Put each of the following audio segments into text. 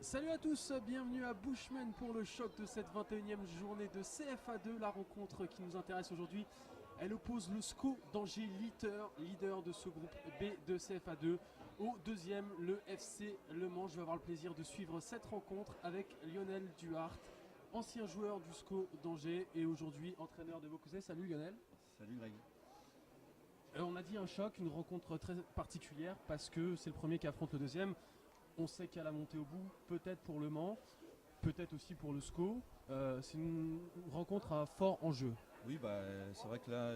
Salut à tous, bienvenue à Bushman pour le choc de cette 21e journée de CFA2. La rencontre qui nous intéresse aujourd'hui, elle oppose le SCO d'Angers, leader de ce groupe B de CFA2, au deuxième, le FC Le Mans. Je vais avoir le plaisir de suivre cette rencontre avec Lionel Duhart, ancien joueur du SCO d'Angers et aujourd'hui entraîneur de Vaucluse. Salut Lionel. Salut Greg. On a dit un choc, une rencontre très particulière parce que c'est le premier qui affronte le deuxième. On sait qu'il y a la montée au bout, peut-être pour Le Mans, peut-être aussi pour le SCO. C'est une rencontre à fort enjeu. Oui, c'est vrai que là,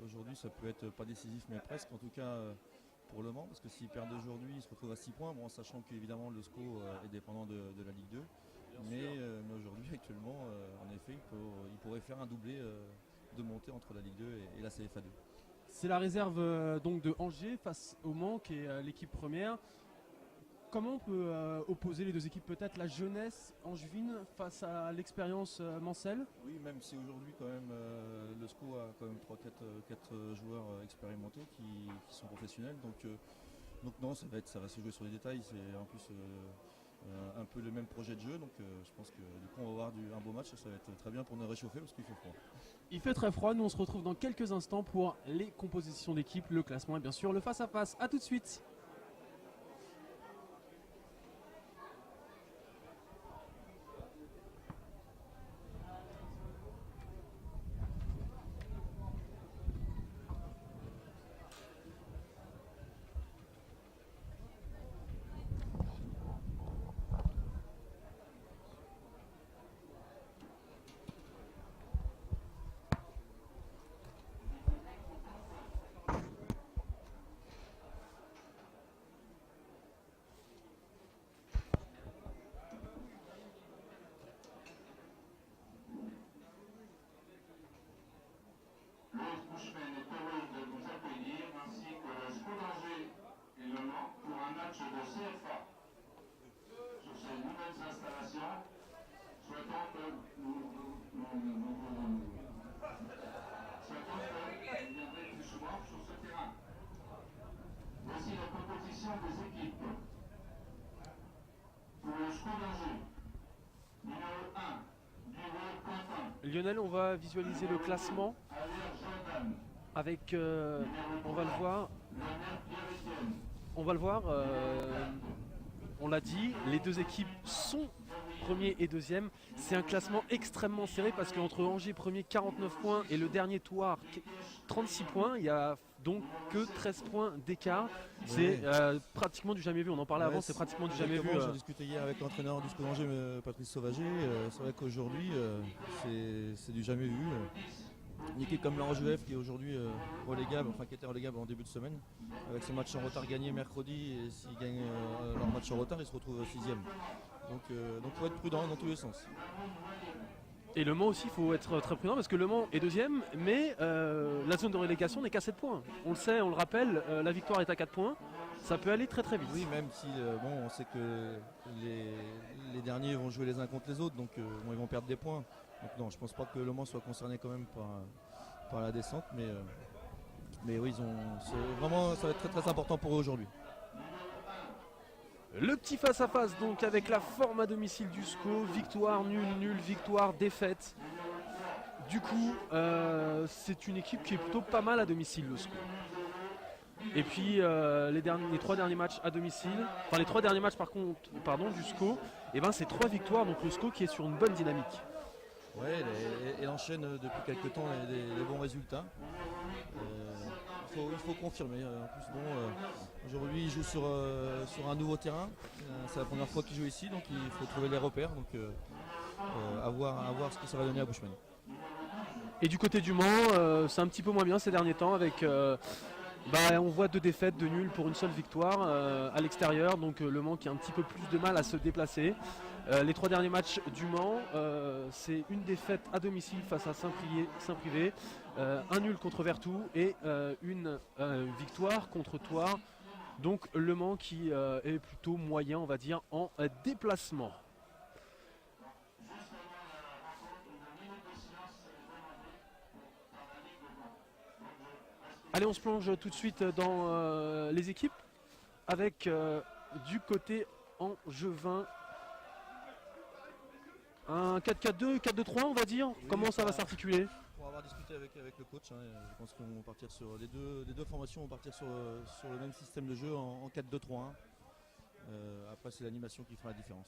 aujourd'hui, ça peut être pas décisif, mais presque, en tout cas pour Le Mans, parce que s'ils perdent aujourd'hui, ils se retrouvent à 6 points, bon, en sachant qu'évidemment le SCO est dépendant de la Ligue 2. Mais aujourd'hui, actuellement, en effet, il pourrait faire un doublé de montée entre la Ligue 2 et la CFA2. C'est la réserve donc de Angers face au Mans, qui est l'équipe première. Comment on peut opposer les deux équipes? Peut-être la jeunesse angevine face à l'expérience mancelle? Oui, même si aujourd'hui, quand même, le SCO a quand même 3-4 joueurs expérimentés qui sont professionnels. Donc non, ça va se jouer sur les détails. C'est en plus un peu le même projet de jeu. Donc je pense que du coup, on va avoir un beau match. Ça va être très bien pour nous réchauffer parce qu'il fait froid. Il fait très froid, nous on se retrouve dans quelques instants pour les compositions d'équipe, le classement et bien sûr le face-à-face. A tout de suite. Bushman est heureux de vous accueillir ainsi que le SCO d'Angers et Le Mans pour un match de CFA. Sur ces nouvelles installations, souhaitons que vous viendrez plus souvent sur ce terrain. Voici la composition des équipes. Pour le SCO d'Angers, numéro 1, Duval Quentin. Lionel, on va visualiser le classement avec, on va le voir, on l'a dit, les deux équipes sont premier et deuxième. C'est un classement extrêmement serré parce qu'entre Angers premier 49 points et le dernier Thouars 36 points, il y a donc que 13 points d'écart. C'est pratiquement du jamais vu, on en parlait avant, c'est pratiquement du jamais vu. J'ai discuté hier avec l'entraîneur du SCO d'Angers, Patrice Sauvager. C'est vrai qu'aujourd'hui, c'est du jamais vu. Une équipe comme l'Angers qui est aujourd'hui relégable, enfin qui était relégable en début de semaine, avec ce match en retard gagné mercredi, et s'ils gagnent leur match en retard, ils se retrouvent 6e. Donc il faut être prudent dans tous les sens. Et Le Mans aussi, il faut être très prudent parce que Le Mans est deuxième, mais la zone de relégation n'est qu'à 7 points. On le sait, on le rappelle, la victoire est à 4 points. Ça peut aller très très vite. Oui, même si on sait que les derniers vont jouer les uns contre les autres, donc ils vont perdre des points. Donc non, je pense pas que Le Mans soit concerné quand même par la descente, mais oui, vraiment, ça va être très très important pour eux aujourd'hui. Le petit face-à-face donc avec la forme à domicile du SCO, victoire, nul, victoire, défaite. Du coup, c'est une équipe qui est plutôt pas mal à domicile, le SCO. Et puis les 3 derniers matchs à domicile, enfin les 3 derniers matchs du SCO, et ben c'est 3 victoires, donc le SCO qui est sur une bonne dynamique. Ouais, elle enchaîne depuis quelques temps les bons résultats. Il faut confirmer. En plus, aujourd'hui, il joue sur un nouveau terrain. C'est la première fois qu'il joue ici, donc il faut trouver les repères. Donc, à voir ce que ça va donner à Bushman. Et du côté du Mans, c'est un petit peu moins bien ces derniers temps avec. On voit 2 défaites, 2 nuls pour une seule victoire à l'extérieur, donc Le Mans qui a un petit peu plus de mal à se déplacer. Les 3 derniers matchs du Mans, c'est une défaite à domicile face à Saint-Privé, un nul contre Vertou et une victoire contre Thouars. Donc Le Mans qui est plutôt moyen, on va dire, en déplacement. Allez, on se plonge tout de suite dans les équipes avec du côté angevin Un 4-4-2, 4-2-3 on va dire. Oui, Comment ça va bah, s'articuler? Pour avoir discuté avec le coach, hein, je pense qu'on va partir sur les deux formations vont partir sur le même système de jeu en 4-2-3-1. Après, c'est l'animation qui fera la différence.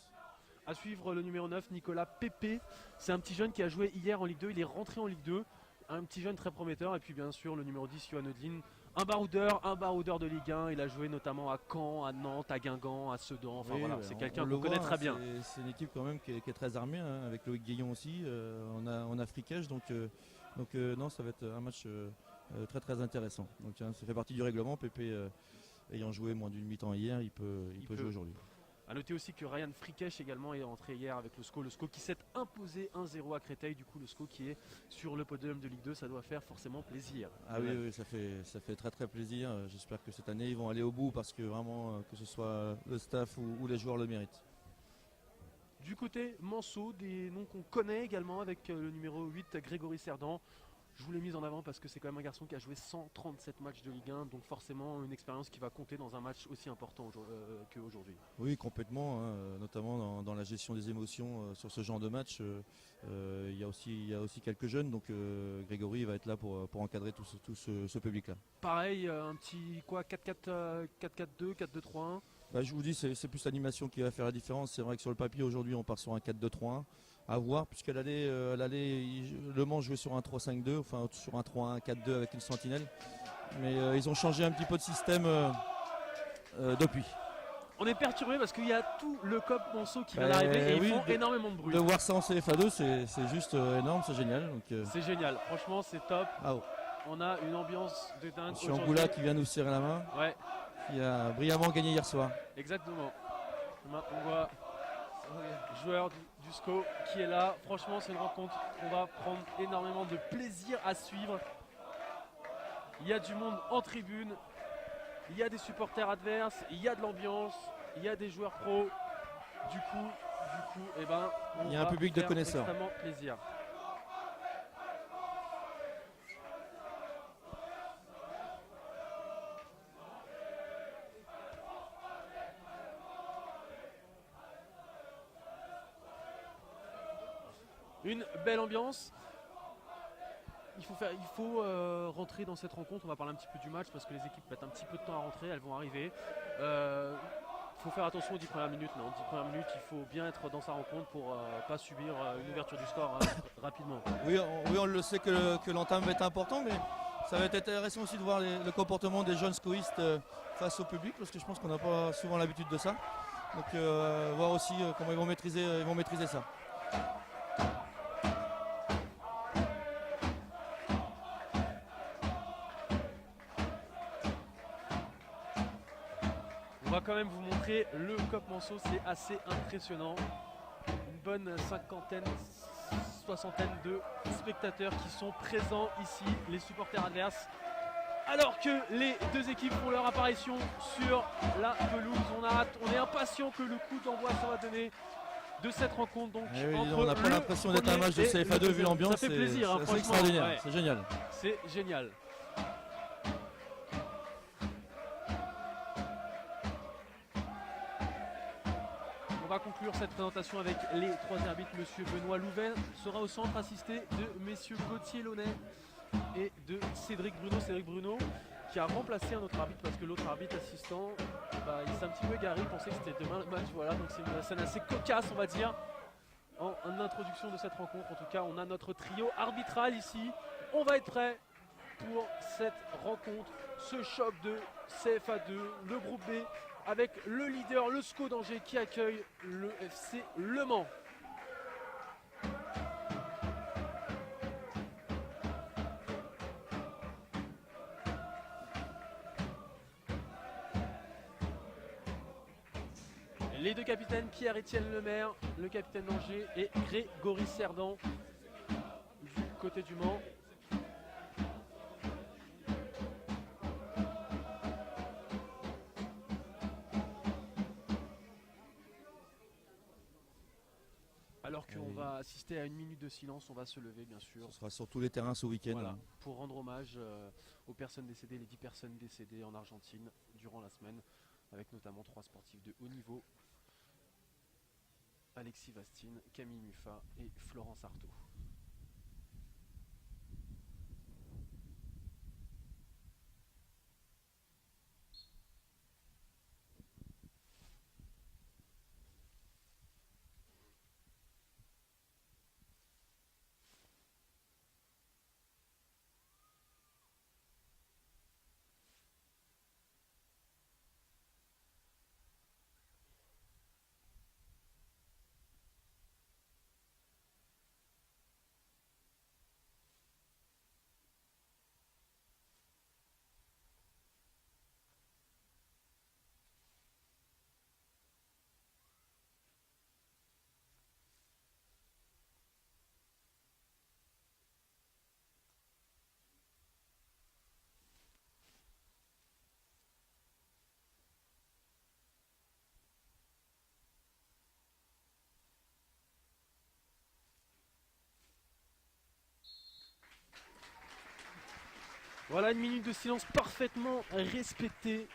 À suivre le numéro 9, Nicolas Pépé. C'est un petit jeune qui a joué hier en Ligue 2. Il est rentré en Ligue 2. Un petit jeune très prometteur. Et puis bien sûr le numéro 10, Yohann Odin. Un baroudeur de Ligue 1. Il a joué notamment à Caen, à Nantes, à Guingamp, à Sedan. Enfin Oui, voilà, bah, c'est on quelqu'un le qu'on connaît voit, très hein, bien. C'est une équipe quand même qui est très armée, hein, avec Loïc Guillon aussi. On a Frickège, donc non, ça va être un match très très intéressant. Donc ça fait partie du règlement. Pépé ayant joué moins d'une mi-temps hier, il peut jouer aujourd'hui. A noter aussi que Ryan Frickèche également est entré hier avec le SCO qui s'est imposé 1-0 à Créteil. Du coup le SCO qui est sur le podium de Ligue 2, ça doit faire forcément plaisir. Ah oui, ça fait très très plaisir. J'espère que cette année ils vont aller au bout parce que vraiment que ce soit le staff ou les joueurs le méritent. Du côté Manceau, des noms qu'on connaît également avec le numéro 8, Grégory Cerdan. Je vous l'ai mis en avant parce que c'est quand même un garçon qui a joué 137 matchs de Ligue 1, donc forcément une expérience qui va compter dans un match aussi important qu'aujourd'hui. Oui, complètement, hein, notamment dans la gestion des émotions sur ce genre de match. Il y a aussi quelques jeunes, donc Grégory va être là pour encadrer tout ce public-là. Pareil, un petit quoi, 4-4, 4-4-2, 4-2-3-1. Bah, je vous dis, c'est plus l'animation qui va faire la différence. C'est vrai que sur le papier, aujourd'hui, on part sur un 4-2-3-1. À voir, puisqu'à l'aller, Le Mans jouait sur un 3-5-2, enfin sur un 3-1-4-2 avec une sentinelle. Mais ils ont changé un petit peu de système depuis. On est perturbé parce qu'il y a tout le COP Manceau qui vient Bah, d'arriver et oui, ils font énormément de bruit. De voir ça en CFA2, c'est juste énorme, c'est génial. Donc, C'est génial, franchement c'est top. bravo. On a une ambiance de dingue. Monsieur Angoula qui vient nous serrer la main, Ouais, qui a brillamment gagné hier soir. exactement. On voit le joueur du SCO qui est là. Franchement, c'est une rencontre qu'on va prendre énormément de plaisir à suivre. Il y a du monde en tribune, il y a des supporters adverses, il y a de l'ambiance, il y a des joueurs pros. Du coup, eh ben, Il y a un public de connaisseurs. Extrêmement plaisir. Une belle ambiance. Il faut rentrer dans cette rencontre. On va parler un petit peu du match parce que les équipes mettent un petit peu de temps à rentrer. Elles vont arriver. Il faut faire attention aux 10 premières minutes. Non, 10 premières minutes, il faut bien être dans sa rencontre pour pas subir une ouverture du score rapidement. Oui, on le sait que l'entame va être important, mais ça va être intéressant aussi de voir le comportement des jeunes scoïstes face au public, parce que je pense qu'on n'a pas souvent l'habitude de ça. Donc voir aussi comment ils vont maîtriser ça. On va quand même vous montrer le COP Manceau, c'est assez impressionnant. Une bonne cinquantaine, soixantaine de spectateurs qui sont présents ici, les supporters adverses. Alors que les deux équipes font leur apparition sur la pelouse, on est impatient que le coup d'envoi soit donné de cette rencontre. Donc, Oui, entre on n'a pas le l'impression d'être un premier match de et CFA2 le vu l'ambiance. Ça fait plaisir, hein, c'est franchement. extraordinaire, Ouais, c'est génial. c'est génial. On va conclure cette présentation avec les trois arbitres. Monsieur Benoît Louven sera au centre, assisté de messieurs Gauthier Launay et de Cédric Bruno qui a remplacé un autre arbitre parce que l'autre arbitre assistant, il s'est un petit peu égaré, il pensait que c'était demain le match. Voilà, donc c'est une scène assez cocasse, on va dire, en introduction de cette rencontre. En tout cas, on a notre trio arbitral ici. On va être prêt pour cette rencontre, ce choc de CFA2, le groupe B, avec le leader, le SCO d'Angers qui accueille le FC Le Mans. Les deux capitaines, Pierre-Étienne Lemaire, le capitaine d'Angers, et Grégory Cerdan du côté du Mans. Alors qu'on va assister à une minute de silence, on va se lever bien sûr. Ce sera sur tous les terrains ce week-end. Voilà, Hein. pour rendre hommage aux personnes décédées, les 10 personnes décédées en Argentine durant la semaine, avec notamment 3 sportifs de haut niveau. Alexis Vastine, Camille Muffat et Florence Artaud. Voilà une minute de silence parfaitement respectée.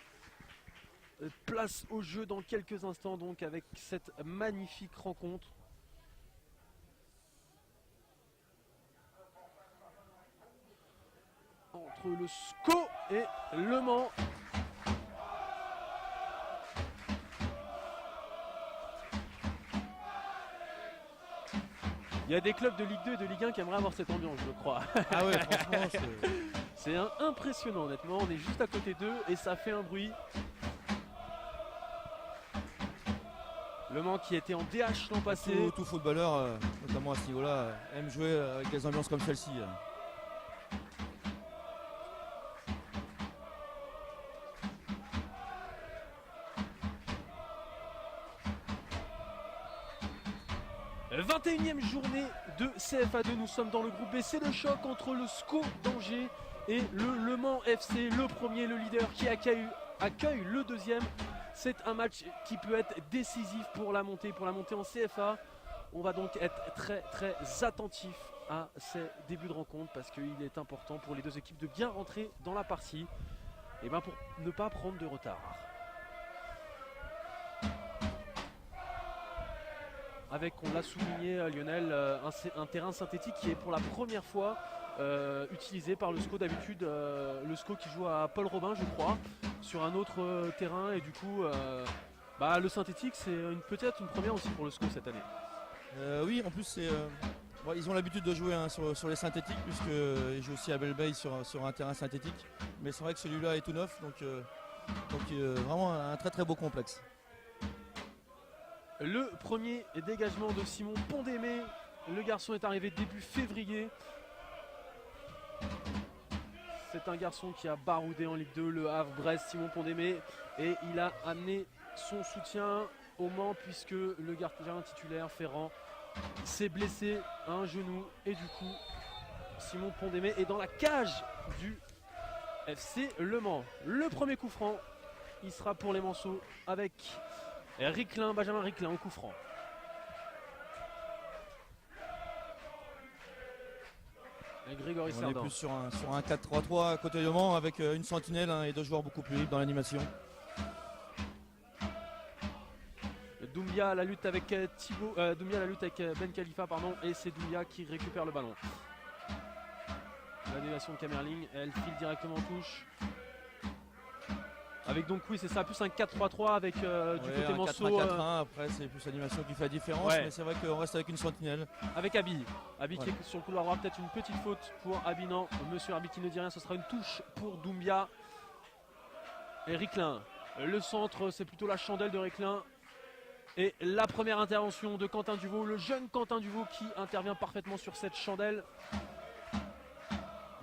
Place au jeu dans quelques instants donc avec cette magnifique rencontre. Entre le SCO et Le Mans. Il y a des clubs de Ligue 2 et de Ligue 1 qui aimeraient avoir cette ambiance, je crois. Ah ouais, franchement, c'est impressionnant honnêtement, on est juste à côté d'eux et ça fait un bruit. Le Mans qui était en DH l'an passé. Tout footballeur, notamment à ce niveau-là, aime jouer avec des ambiances comme celle-ci. « 21e journée de CFA2, nous sommes dans le groupe B, c'est le choc entre le SCO d'Angers et le Mans FC, le premier, le leader qui accueille le deuxième. C'est un match qui peut être décisif pour la montée en CFA. On va donc être très très attentif à ces débuts de rencontre parce qu'il est important pour les deux équipes de bien rentrer dans la partie et ben pour ne pas prendre de retard. Avec, on l'a souligné Lionel, un terrain synthétique qui est pour la première fois utilisé par le SCO. D'habitude le SCO qui joue à Paul Robin je crois sur un autre terrain et du coup le synthétique c'est peut-être une première aussi pour le SCO cette année. Oui, en plus ils ont l'habitude de jouer sur les synthétiques puisqu'ils jouent aussi à Belleveille sur un terrain synthétique, mais c'est vrai que celui-là est tout neuf donc vraiment un très très beau complexe. Le premier dégagement de Simon Pondémé, le garçon est arrivé début février. C'est un garçon qui a baroudé en Ligue 2, Le Havre, Brest, Simon Pondémé, et il a amené son soutien au Mans puisque le gardien titulaire Ferrand s'est blessé à un genou et du coup Simon Pondémé est dans la cage du FC Le Mans. Le premier coup franc, il sera pour les Manceaux avec Ricklin, Benjamin Ricklin au coup franc. Et Grégory Cerdan. On est plus sur un 4-3-3 à côté de Mans avec une sentinelle et deux joueurs beaucoup plus libres dans l'animation. Doumbia à la lutte avec Doumbia à la lutte avec Ben Khalifa et c'est Doumbia qui récupère le ballon. L'annulation de Kamerling, elle file directement en touche. Avec donc oui c'est ça, plus un 4-3-3 avec du côté Manceau. 4-1-4-1, après c'est plus l'animation qui fait la différence, mais c'est vrai qu'on reste avec une sentinelle. Avec Abi qui est sur le couloir droit, peut-être une petite faute pour Abi, non, monsieur arbitre qui ne dit rien, ce sera une touche pour Doumbia. Et Ricklin, le centre c'est plutôt la chandelle de Ricklin. Et la première intervention de Quentin Duvaux, le jeune Quentin Duvaux qui intervient parfaitement sur cette chandelle.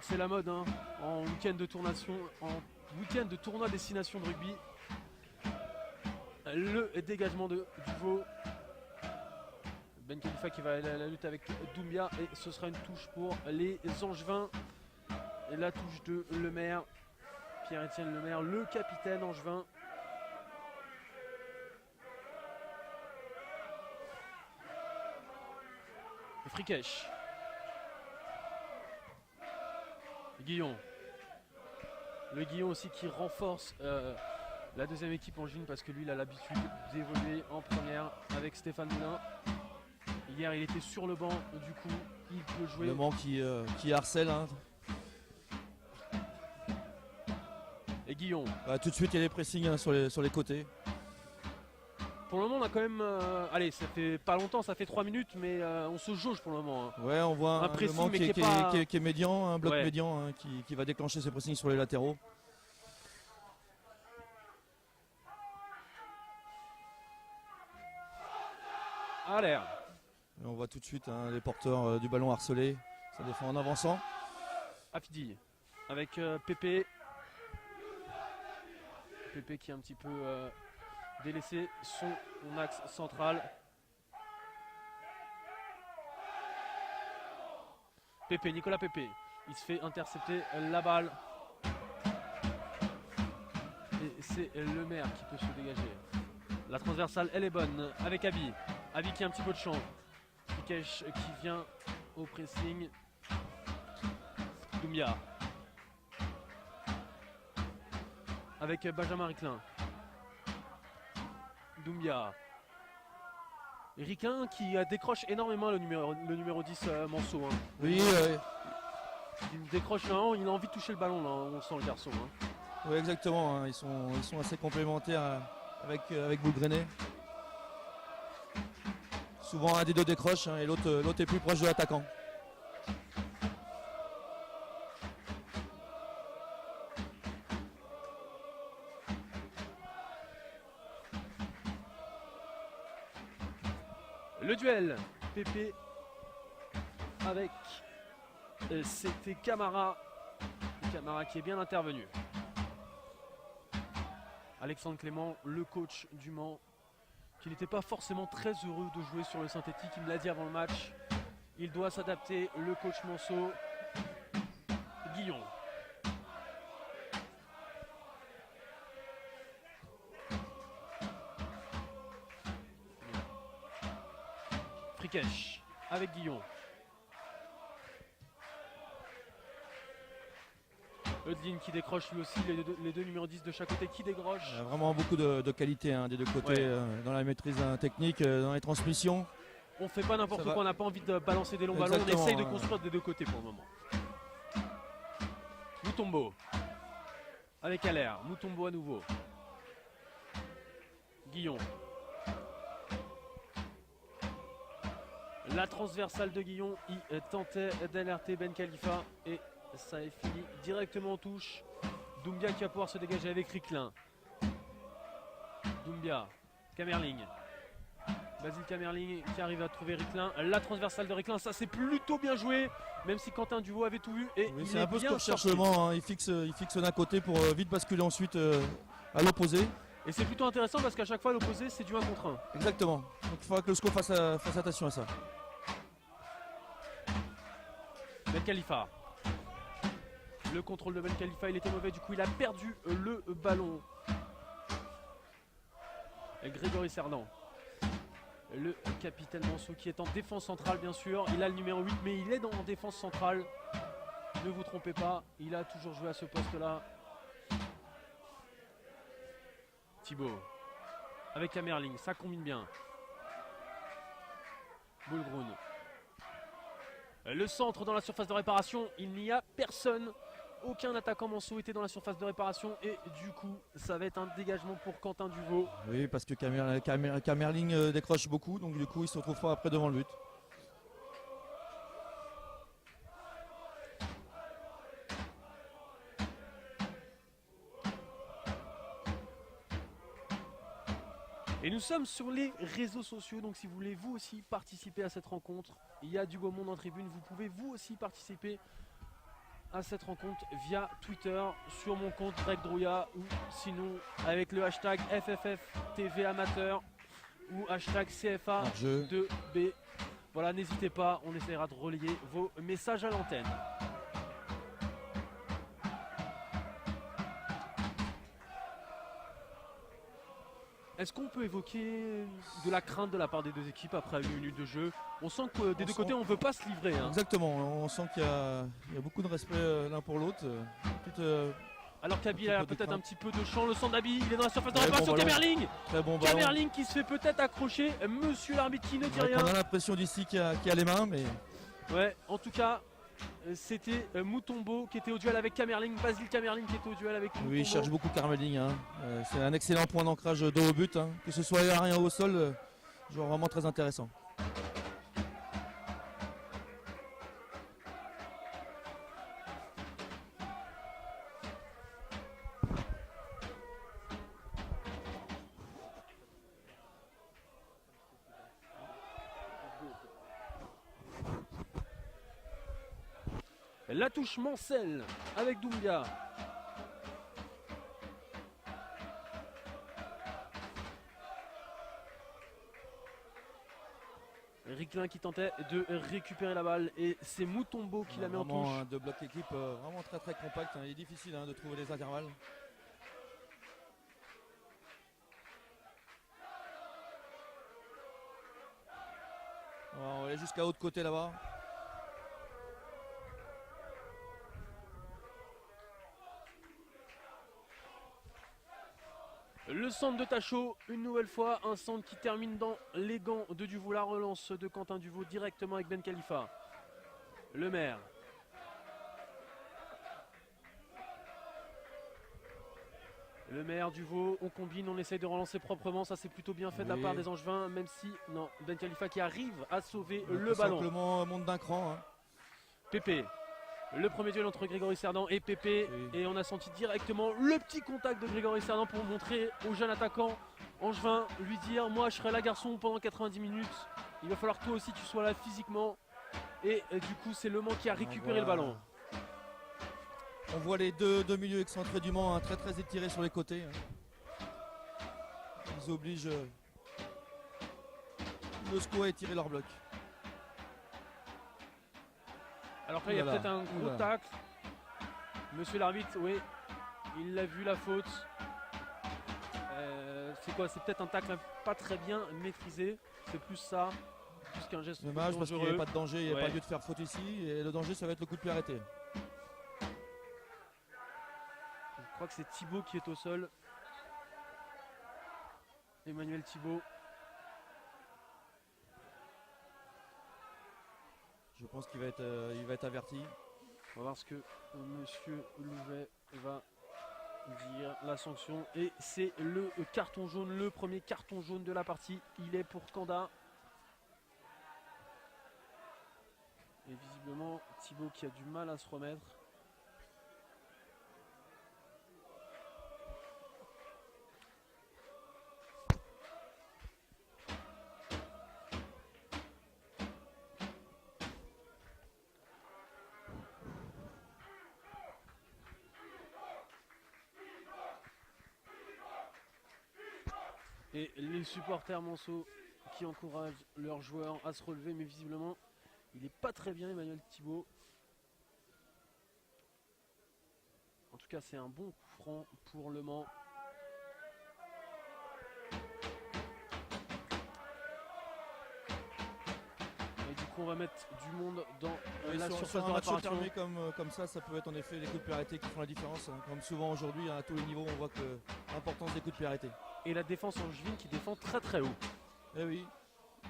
C'est la mode en week-end de tournation, en week-end de tournoi destination de rugby. Le dégagement de Duvaux. Ben Khalifa qui va aller à la lutte avec Doumbia et ce sera une touche pour les Angevins. Et la touche de Lemaire, Pierre-Étienne Lemaire, le capitaine angevin. Frikesh. Guillon. Le Guillon aussi qui renforce la deuxième équipe angevine parce que lui il a l'habitude d'évoluer en première avec avec Stéphane Moulin. Hier il était sur le banc, du coup il peut jouer. Le Mans qui harcèle. Hein. Et Guillon. Tout de suite il y a des pressings hein, sur les côtés. Pour le moment on a quand même, allez ça fait pas longtemps, ça fait 3 minutes mais on se jauge pour le moment. Hein. Ouais on voit un pressing, Le Mans mais qui est médian, un bloc Ouais. médian hein, qui va déclencher ses pressings sur les latéraux. À l'air. Et on voit tout de suite hein, les porteurs du ballon harcelés. Ça défend en avançant. Afidi avec Pépé. Pépé qui est un petit peu délaissé son axe central. Pépé, Nicolas Pépé. Il se fait intercepter la balle. Et c'est le maire qui peut se dégager. La transversale, elle est bonne avec Abi. Abi qui a un petit peu de champ. Pikesh qui vient au pressing. Doumbia. Avec Benjamin Riclin. Doumbia. Et Riclin qui décroche énormément le numéro 10 Manceau. Hein. Oui, Il décroche vraiment, il a envie de toucher le ballon là, on sent le garçon. Hein. oui exactement. Hein. Ils sont assez complémentaires avec Boulgrenet. Souvent un des deux décroche hein, et l'autre est plus proche de l'attaquant. Le duel, Pépé avec c'était Camara. Camara qui est bien intervenu. Alexandre Clément, le coach du Mans, qui n'était pas forcément très heureux de jouer sur le synthétique, il me l'a dit avant le match. Il doit s'adapter, le coach Manceau. Guillon. Frikesh avec Guillon. Eudlin qui décroche lui aussi, les deux numéros 10 de chaque côté qui décrochent. Il y a vraiment beaucoup de qualité hein, des deux côtés Ouais. dans la maîtrise technique, dans les transmissions. On fait pas n'importe Ça va. quoi, on n'a pas envie de balancer des longs ballons, on Exactement, essaye de ouais. construire des deux côtés pour le moment. Mutombo avec Allaire, Mutombo à nouveau. Guillon. La transversale de Guillon, il tentait d'alerter Ben Khalifa et ça est fini directement en touche. Doumbia qui va pouvoir se dégager avec Riclin. Doumbia, Kamerling. Basile Kamerling qui arrive à trouver Riclin. La transversale de Riclin, ça c'est plutôt bien joué, même si Quentin Duvaux avait tout vu. Et Oui, il c'est est un peu ce bien qu'on cherche sorti. le Mans, hein. Il fixe d'un côté pour vite basculer ensuite à l'opposé. Et c'est plutôt intéressant parce qu'à chaque fois l'opposé c'est du 1 contre 1. Exactement. Donc il faudra que le SCO fasse attention à ça. Ben Khalifa. Le contrôle de Ben Khalifa, il était mauvais, du coup il a perdu le ballon. Et Grégory Cerdan. Le capitaine Manceau qui est en défense centrale bien sûr. Il a le numéro 8 mais il est en défense centrale. Ne vous trompez pas, il a toujours joué à ce poste là. Thibaut. Avec Kamerling, ça combine bien. Boulgroun. Le centre dans la surface de réparation, il n'y a personne. Aucun attaquant Manceau était dans la surface de réparation et du coup ça va être un dégagement pour Quentin Duvaux. Oui, parce que Kamerling décroche beaucoup, donc du coup il se retrouve pas après devant le but. Et nous sommes sur les réseaux sociaux, donc si vous voulez vous aussi participer à cette rencontre, il y a du beau monde en tribune, vous pouvez vous aussi participer à cette rencontre via Twitter sur mon compte Greg Drouillat ou sinon avec le hashtag FFFTV amateur ou hashtag CFA2B. Voilà, n'hésitez pas, on essaiera de relayer vos messages à l'antenne. Est-ce qu'on peut évoquer de la crainte de la part des deux équipes après 1 minute de jeu? On sent que des deux côtés on ne veut pas se livrer. Hein. Exactement, on sent qu'il y a beaucoup de respect l'un pour l'autre. Alors qu'Abi Un a petit peu de peut-être un crainte. petit peu de champ. Le centre d'Abi, il est dans la surface de Ouais, réparation. bon ballon. Kamerling, Très bon ballon. Kamerling qui se fait peut-être accrocher. Monsieur l'arbitre qui ne dit Ouais, rien. on a l'impression d'ici qu'il a les mains, mais Ouais, en tout cas, c'était Mutombo qui était au duel avec Kamerling. Basile Kamerling qui était au duel avec Mutombo. oui, il cherche beaucoup Carmeling. Hein. C'est un excellent point d'ancrage de haut but. Hein. Que ce soit aérien ou au sol, joueur vraiment très intéressant. La touche Mancel avec Doumbia. Ricklin qui tentait de récupérer la balle et c'est Mutombo qui la met en touche. Vraiment de bloc équipe vraiment très très compact. Hein. Il est difficile de trouver les intervalles. On va aller jusqu'à l'autre côté là-bas. Le centre de Tachot, une nouvelle fois, un centre qui termine dans les gants de Duvaux. La relance de Quentin Duvaux directement avec Ben Khalifa. Le maire. Le maire Duvaux, on combine, on essaye de relancer proprement, ça c'est plutôt bien fait de la Oui. part des Angevins, même si, non, Ben Khalifa qui arrive à sauver On a le l'impression ballon. que le Mans monte d'un cran. Hein. Pépé, le premier duel entre Grégory Cerdan et Pépé, Oui. et on a senti directement le petit contact de Grégory Cerdan pour montrer au jeune attaquant Angevin, lui dire moi je serai là garçon pendant 90 minutes, il va falloir que toi aussi tu sois là physiquement, et du coup c'est Le Mans qui a récupéré le ballon. On voit les deux milieux excentrés du Mans, très très étirés sur les côtés. Hein. Ils obligent le SCO à étirer leur bloc. Alors que là il y a Oulala, peut-être un gros oulala. tacle, monsieur l'arbitre, oui, il l'a vu la faute. C'est quoi? C'est peut-être un tacle pas très bien maîtrisé, c'est plus ça, plus qu'un geste Dommage parce qu'il n'y dangereux. avait pas de danger, il n'y avait Ouais. pas lieu de faire faute ici. Et le danger ça va être le coup de pied arrêté. Je crois que c'est Thibaut qui est au sol. Emmanuel Thibaut. Je pense qu'il va être averti. On va voir ce que monsieur Louvet va dire. La sanction. Et c'est le carton jaune, le premier carton jaune de la partie. Il est pour Kanda. Et visiblement Thibaut qui a du mal à se remettre. Et les supporters Manceau qui encouragent leurs joueurs à se relever, mais visiblement il n'est pas très bien Emmanuel Thibaut. En tout cas c'est un bon coup franc pour Le Mans. Et du coup on va mettre du monde dans la sur surface un de match réparation. fermé comme ça peut être en effet les coups de pied arrêtés qui font la différence. Hein. Comme souvent aujourd'hui, à tous les niveaux, on voit que l'importance des coups de pied arrêtés. Et la défense angevine qui défend très très haut. Eh oui,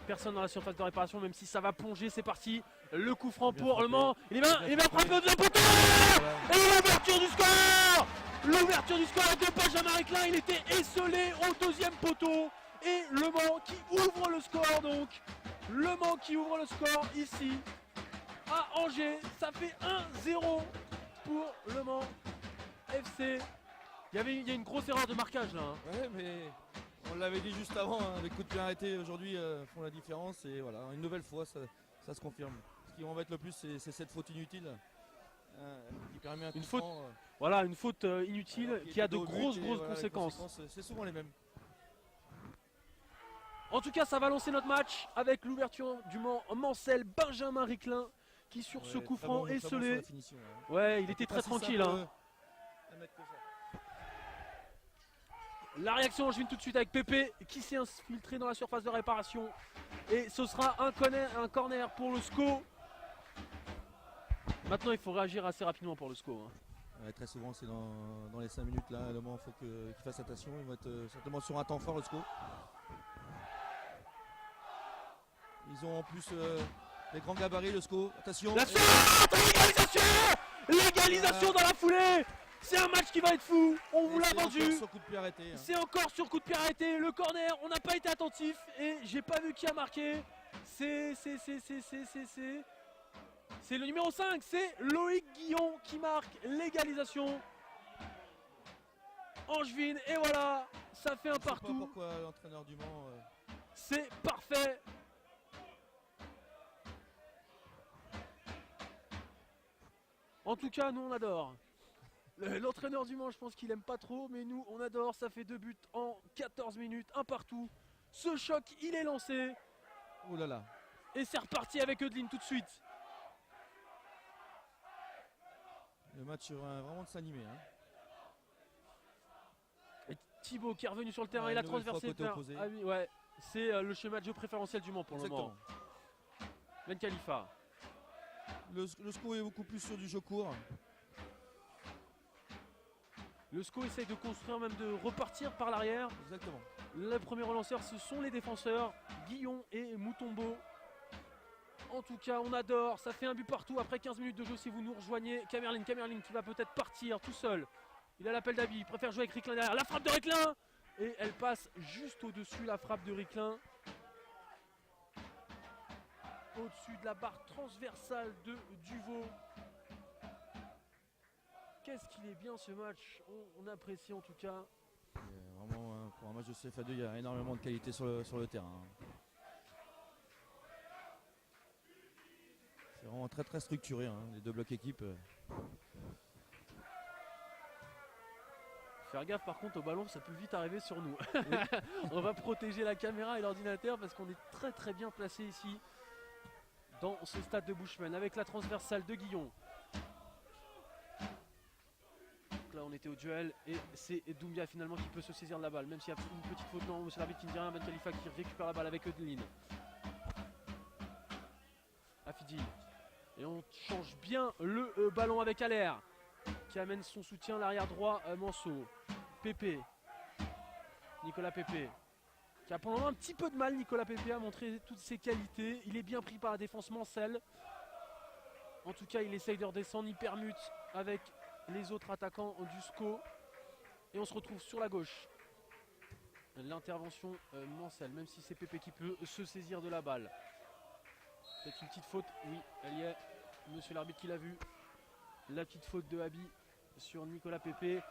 Personne dans la surface de réparation, même si ça va plonger, c'est parti. Le coup franc Bien pour frappé. Le Mans. Il va frapper au deuxième poteau. voilà. Et l'ouverture du score. L'ouverture du score de Benjamin Ricklin. Il était esselé au deuxième poteau. Et Le Mans qui ouvre le score donc. Le Mans qui ouvre le score ici à Angers. Ça fait 1-0 pour Le Mans FC. Il y a une grosse erreur de marquage là. Hein. Ouais, mais on l'avait dit juste avant, hein, les coups de pied arrêtés aujourd'hui font la différence. Et voilà, une nouvelle fois, ça se confirme. Ce qui m'embête le plus, c'est cette faute inutile qui permet un coup Une de faute franc, Voilà, une faute inutile alors qui a était de dos au but grosses et voilà, les conséquences. C'est souvent les mêmes. En tout cas, ça va lancer notre match avec l'ouverture du Mans. Mancel, Benjamin Ricklin qui sur ce Ouais, coup très franc bon sur esselé. la finition, hein. Ouais, il était C'est très pas si tranquille. simple, Hein. à mettre que ça. La réaction angevine tout de suite avec Pépé qui s'est infiltré dans la surface de réparation. Et ce sera un corner pour le SCO. Maintenant, il faut réagir assez rapidement pour le SCO. Hein. Ouais, très souvent, c'est dans les 5 minutes. Là, le moment, il faut qu'il fasse attention. Ils vont être certainement sur un temps fort, le SCO. Ils ont en plus des grands gabarits, le SCO. Attention. La sorte, l'égalisation. L'égalisation dans la foulée. C'est un match qui va être fou. On vous l'a vendu. Sur coup de pied arrêté. Hein. C'est encore sur coup de pied arrêté. Le corner, on n'a pas été attentif et j'ai pas vu qui a marqué. C'est le numéro 5, c'est Loïc Guillon qui marque l'égalisation. Angevine, et voilà, ça fait un Je sais pas partout. pourquoi l'entraîneur du Mans. C'est parfait. En tout cas, nous on adore. L'entraîneur du Mans, je pense qu'il aime pas trop, mais nous on adore. Ça fait 2 buts en 14 minutes, un partout. Ce choc, il est lancé. Oh là là. Et c'est reparti avec Eudeline tout de suite. Le match va vraiment de s'animer. Hein. Et Thibaut qui est revenu sur le terrain, Ouais, il a une nouvelle fois transversé. côté opposé. Ah oui, ouais, c'est le schéma de jeu préférentiel du Mans pour le moment. Ben Khalifa. Le SCO est beaucoup plus sur du jeu court. Le SCO essaye de construire, même de repartir par l'arrière. Exactement. Les premiers relanceurs, ce sont les défenseurs, Guillon et Moutombo. En tout cas, on adore. Ça fait un but partout après 15 minutes de jeu si vous nous rejoignez. Kamerlin qui va peut-être partir tout seul. Il a l'appel d'Abi, il préfère jouer avec Ricklin derrière. La frappe de Ricklin. Et elle passe juste au-dessus, la frappe de Ricklin. Au-dessus de la barre transversale de Duvaux. Qu'est-ce qu'il est bien ce match. On apprécie en tout cas. Vraiment, pour un match de CFA2, il y a énormément de qualité sur le terrain. C'est vraiment très très structuré, hein, les deux blocs équipes. Faire gaffe par contre au ballon, ça peut vite arriver sur nous. Oui. On va protéger la caméra et l'ordinateur parce qu'on est très très bien placé ici dans ce stade de Bushman avec la transversale de Guillon. Donc là on était au duel et c'est Doumbia finalement qui peut se saisir de la balle, même s'il y a une petite faute. Non, monsieur l'arbitre qui ne dit rien. Ben Khalifa qui récupère la balle avec Eudeline. Afidi. Et on change bien le ballon avec Aller qui amène son soutien l'arrière droit Manceau. Pépé. Nicolas Pépé. Qui a pendant un petit peu de mal, Nicolas Pépé, à montrer toutes ses qualités. Il est bien pris par la défense Mancel. En tout cas, il essaye de redescendre. Il permute avec les autres attaquants du SCO. Et on se retrouve sur la gauche. L'intervention Mancel, même si c'est Pépé qui peut se saisir de la balle. Peut-être une petite faute. Oui, elle y est. Monsieur l'arbitre qui l'a vu. La petite faute de Abi sur Nicolas Pépé.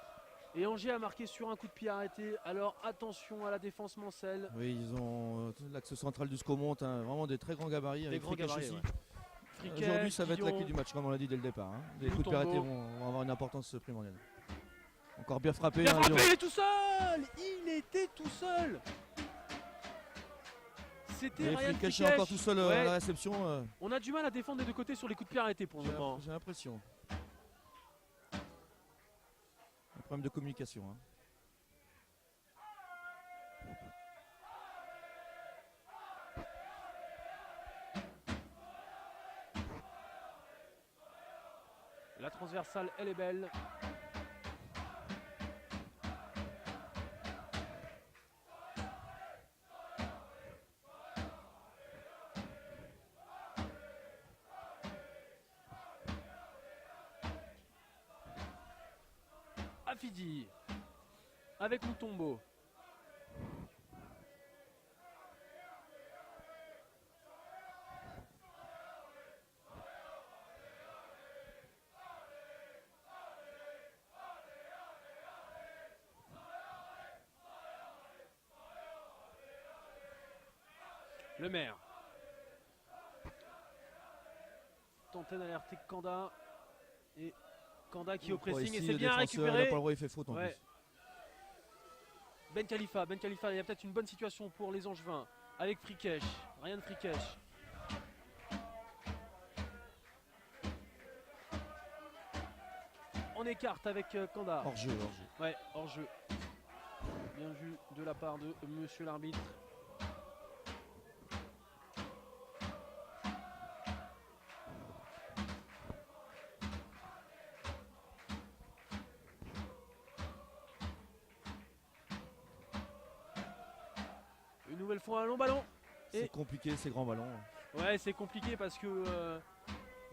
Et Angers a marqué sur un coup de pied arrêté. Alors attention à la défense Mancel. Oui, ils ont l'axe central du SCO monte, hein, vraiment des très grands gabarits. Des avec grands gabarits, ouais. Aujourd'hui, ça va être la Guillon, clé du match, comme on l'a dit dès le départ. Hein. Les coups de Moutombo. pied arrêtés vont avoir une importance primordiale. Encore bien frappé. Bien hein, frappé, Guillon. il est tout seul. Il était tout seul. C'était Et Ryan Frikesh est Frikesh. encore tout seul Ouais. à la réception. On a du mal à défendre des deux côtés sur les coups de pied arrêtés pour le moment. J'ai l'impression. Un problème de communication. Hein. La transversale, elle est belle. Afidi avec Moutombo. Le maire. Tentait d'alerter Kanda. Et Kanda qui est au pressing Ici, et c'est le bien défenseur, récupéré. Il n'a pas le droit, il fait faute en Ouais. Ben Khalifa, il y a peut-être une bonne situation pour les Angevins. Avec Frikesh, Ryan Frikesh. On écarte avec Kanda. plus. Hors jeu, hors jeu. Ouais, hors jeu. Bien vu de la part de monsieur l'arbitre. nouvelle fois un long ballon. C'est Et- compliqué ces grands ballons. Ouais, c'est compliqué parce que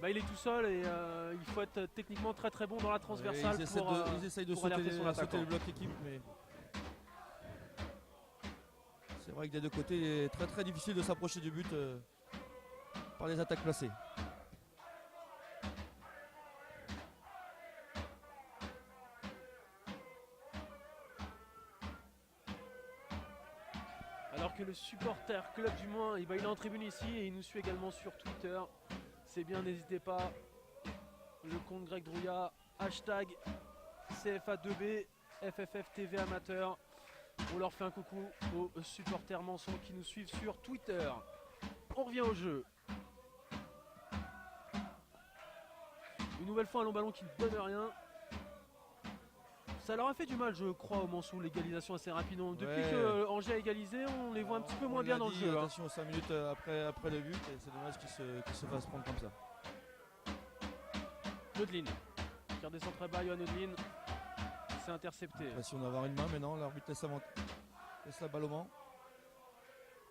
il est tout seul et il faut être techniquement très très bon dans la transversale Ils essayent de pour alerter son attaquant. sauter le bloc équipe, mais c'est vrai que des deux côtés, il est très très difficile de s'approcher du but par les attaques placées. Alors que le supporter Club du Mans, il est en tribune ici et il nous suit également sur Twitter. C'est bien, n'hésitez pas. Le compte Greg Drouillat, hashtag CFA2B, FFF TV Amateur. On leur fait un coucou aux supporters mançons qui nous suivent sur Twitter. On revient au jeu. Une nouvelle fois un long ballon qui ne donne rien. Ça leur a fait du mal, je crois, aux Mansoux, l'égalisation assez rapidement. Depuis Ouais. que Angers a égalisé, on les voit un petit peu moins On bien l'a dans le dit, jeu. Hein. Attention, 5 minutes après le but, et c'est dommage qu'ils se fassent prendre comme ça. Neudelin qui redescend très bas, Johan Neudelin. C'est intercepté Pression d'avoir une main, mais non, l'arbitre laisse la balle au Mans.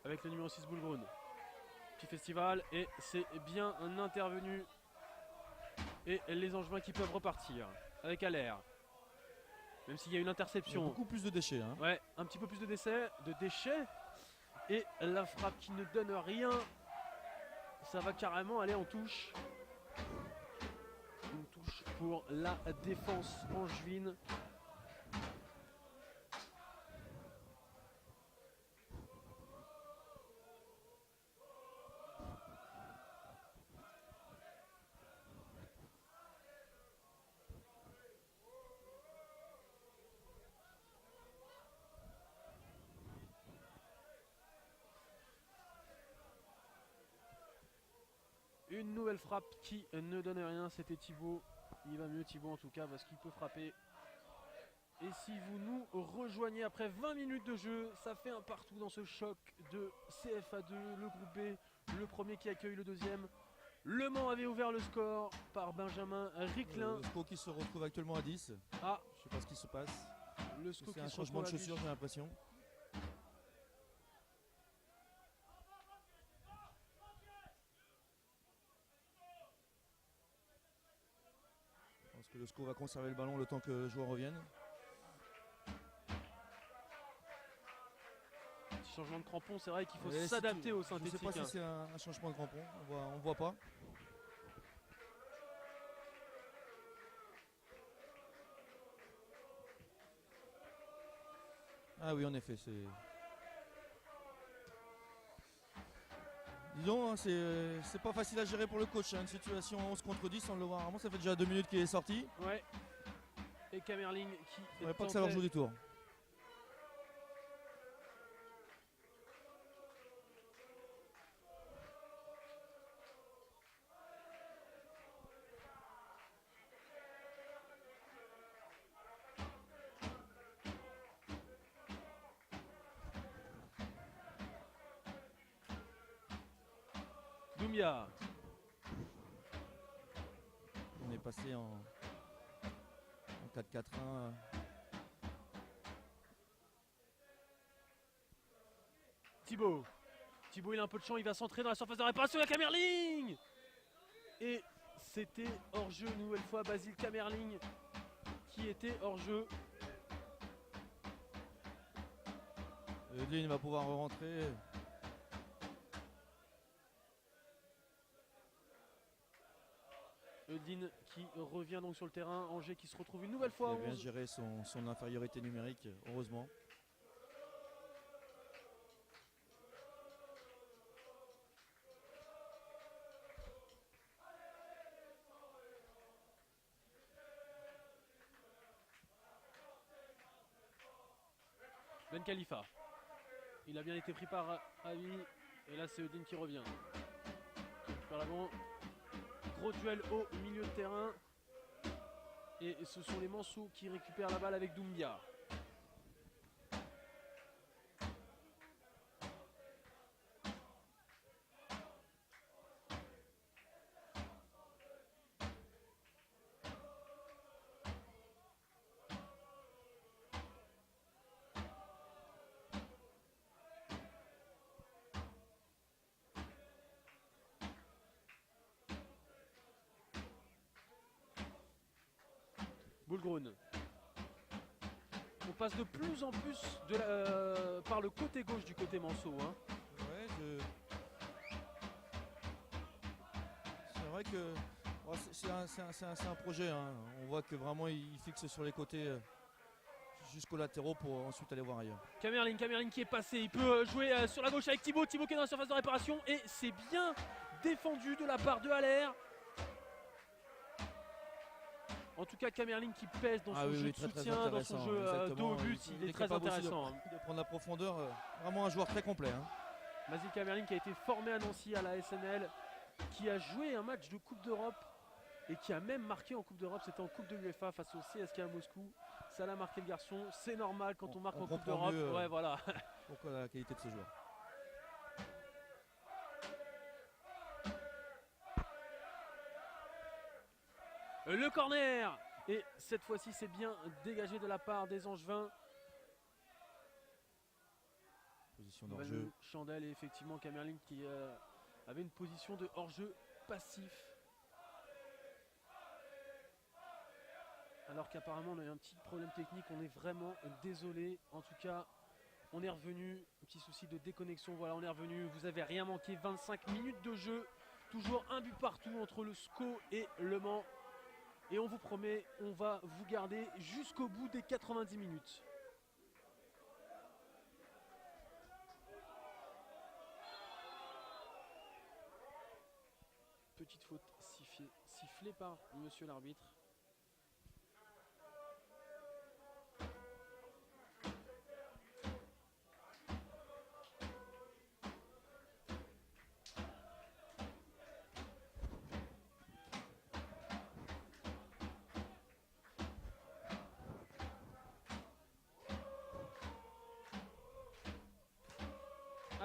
avec le numéro 6 Boulgrun. Petit festival et c'est bien un intervenu. Et les Angevins qui peuvent repartir avec Allaire. Même s'il y a une Il y a interception. beaucoup plus de déchets. Hein. Ouais, un petit peu plus de déchets. Et la frappe qui ne donne rien. Ça va carrément aller en touche. Une touche pour la défense angevine. Une nouvelle frappe qui ne donne rien, c'était Thibaut. Il va mieux Thibaut en tout cas parce qu'il peut frapper. Et si vous nous rejoignez après 20 minutes de jeu, ça fait un partout dans ce choc de CFA2, le groupe B, le premier qui accueille le deuxième. Le Mans avait ouvert le score par Benjamin Ricklin. Le SCO qui se retrouve actuellement à 10. Ah, Je sais pas ce qui se passe. le SCO C'est qui un se changement de retrouve à chaussures, j'ai l'impression. Je pense que le SCO va conserver le ballon le temps que le joueur revienne. Petit changement de crampon, c'est vrai qu'il faut Et si s'adapter tu- au Je sais synthétique. pas si Hein. c'est un changement de crampon, on voit pas. Ah oui, en effet, c'est. Disons, hein, c'est pas facile à gérer pour le coach. Hein. Une situation 11 contre 10, on le voit rarement. Ça fait déjà 2 minutes qu'il est sorti. Ouais. Et Kamerling qui Il faudrait pas que ça leur joue des tours. Doumbia. On est passé en 4-4-1. Thibaut. Thibaut, il a un peu de champ, il va centrer dans la surface de réparation. La Kamerling. Et c'était hors-jeu, une nouvelle fois, Basile Kamerling qui était hors-jeu. Lynn va pouvoir rentrer. Eudine qui revient donc sur le terrain. Angers qui se retrouve une nouvelle fois à Il a bien 11. géré son infériorité numérique, heureusement. Ben Khalifa. Il a bien été pris par Avi. Et là, c'est Eudine qui revient. Par l'avant. Gros duel au milieu de terrain. Et ce sont les Mansoux qui récupèrent la balle avec Doumbia. Boulgroun. On passe de plus en plus par le côté gauche du côté Manceau. Hein. Ouais, c'est vrai que c'est un projet. Hein. On voit que vraiment il fixe sur les côtés jusqu'aux latéraux pour ensuite aller voir ailleurs. Kamerling qui est passé. Il peut jouer sur la gauche avec Thibaut. Thibaut qui est dans la surface de réparation. Et c'est bien défendu de la part de Haller. En tout cas, Kamerling qui pèse dans son jeu de soutien, dans son jeu dos au but, il est très intéressant. De prendre la profondeur, vraiment un joueur très complet. Hein. Basile Kamerling qui a été formé à Nancy à la SNL, qui a joué un match de Coupe d'Europe et qui a même marqué en Coupe d'Europe. C'était en Coupe de l'UEFA face au CSKA Moscou. Ça l'a marqué le garçon. C'est normal quand on marque en Coupe d'Europe. Ouais, voilà. Pourquoi la qualité de ce joueur. Le corner. Et cette fois-ci, c'est bien dégagé de la part des Angevins. Position d'hors-jeu. Chandelle et effectivement Kamerling qui avait une position de hors-jeu passif. Alors qu'apparemment on a eu un petit problème technique, on est vraiment désolé. En tout cas, on est revenu. Un petit souci de déconnexion, voilà, on est revenu. Vous avez rien manqué, 25 minutes de jeu. Toujours un but partout entre le SCO et Le Mans. Et on vous promet, on va vous garder jusqu'au bout des 90 minutes. Petite faute sifflée par monsieur l'arbitre.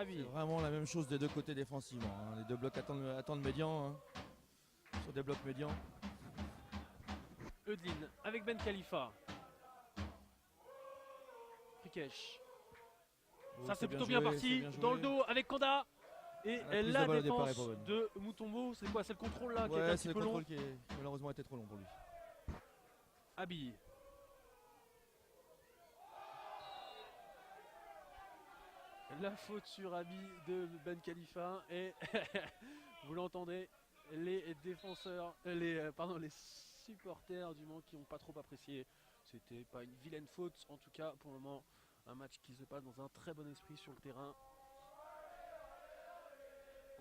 C'est vraiment la même chose des deux côtés défensivement. Hein. Les deux blocs attendent médian. Hein. Sur des blocs médians. Eudlin avec Ben Khalifa. Prikesh. Ça c'est plutôt bien parti. Dans le dos avec Kanda. Et la défense de Mutombo. C'est quoi? C'est le contrôle là qui est un petit peu long. C'est le contrôle qui malheureusement été trop long pour lui. Abi. La faute sur Abi de Ben Khalifa et vous l'entendez, les défenseurs, les supporters du Mans qui n'ont pas trop apprécié. C'était pas une vilaine faute, en tout cas pour le moment un match qui se passe dans un très bon esprit sur le terrain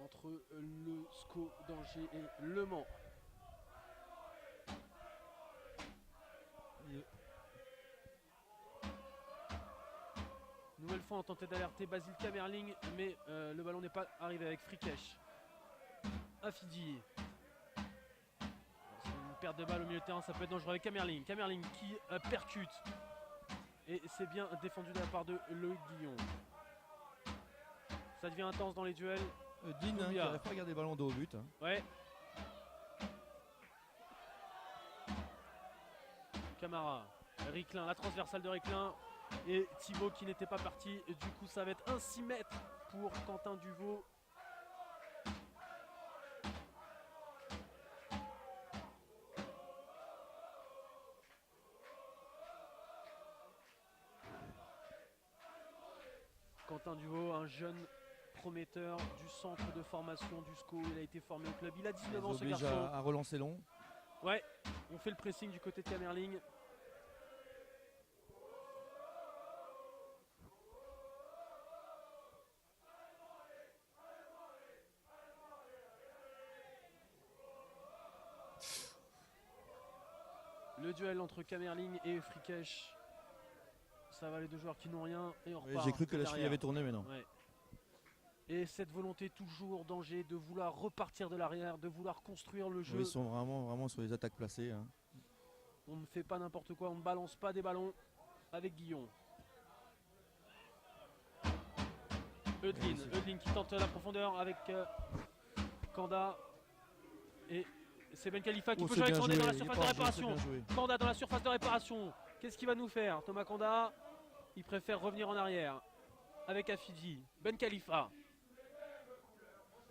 entre le SCO d'Angers et Le Mans. Nouvelle fois on tentait d'alerter Basile Kamerling, mais le ballon n'est pas arrivé avec Frikesh. Afidi. C'est une perte de balle au milieu de terrain, ça peut être dangereux avec Kamerling. Kamerling qui percute. Et c'est bien défendu de la part de Loïc Guillon. Ça devient intense dans les duels. Dean qui n'arrive pas à garder le ballon dos au but. Hein. Ouais. Camara. Ricklin, la transversale de Ricklin. Et Thibaut qui n'était pas parti. Et du coup, ça va être un 6 mètres pour Quentin Duvaux. Quentin Duvaux, un jeune prometteur du centre de formation du SCO. Il a été formé au club. Il a 19 ans ce garçon. À relancer long. Ouais, on fait le pressing du côté de Kamerling. Le duel entre Kamerling et Frikesh. Ça va les deux joueurs qui n'ont rien et on repart. J'ai cru que la cheville avait tourné mais non. Ouais. Et cette volonté toujours d'Angers de vouloir repartir de l'arrière, de vouloir construire le jeu. Ils sont vraiment sur les attaques placées. Hein. On ne fait pas n'importe quoi, on ne balance pas des ballons avec Guillon. Eudlin qui tente la profondeur avec Kanda. Et c'est Ben Khalifa qui peut jouer avec Kanda dans la surface de réparation. Kanda dans la surface de réparation. Qu'est-ce qu'il va nous faire Thomas Kanda, il préfère revenir en arrière avec Afidi. Ben Khalifa.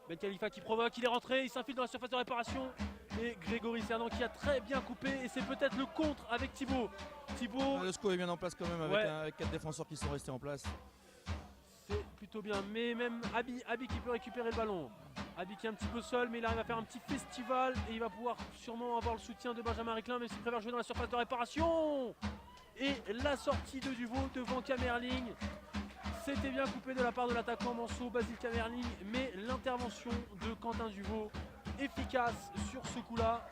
Ben Khalifa qui provoque, il est rentré, il s'infile dans la surface de réparation. Et Grégory Cerdan qui a très bien coupé. Et c'est peut-être le contre avec Thibaut. Thibaut, Le SCO est bien en place quand même avec, Ouais. avec 4 défenseurs qui sont restés en place. c'est plutôt bien. Mais même Abi qui peut récupérer le ballon. Abi qui est un petit peu seul, mais il arrive à faire un petit festival. Et il va pouvoir sûrement avoir le soutien de Benjamin Reclin, même s'il préfère jouer dans la surface de réparation. Et la sortie de Duvaux devant Kamerling. C'était bien coupé de la part de l'attaquant Manceau, Basile Kamerling, mais l'intervention de Quentin Duvaux efficace sur ce coup-là.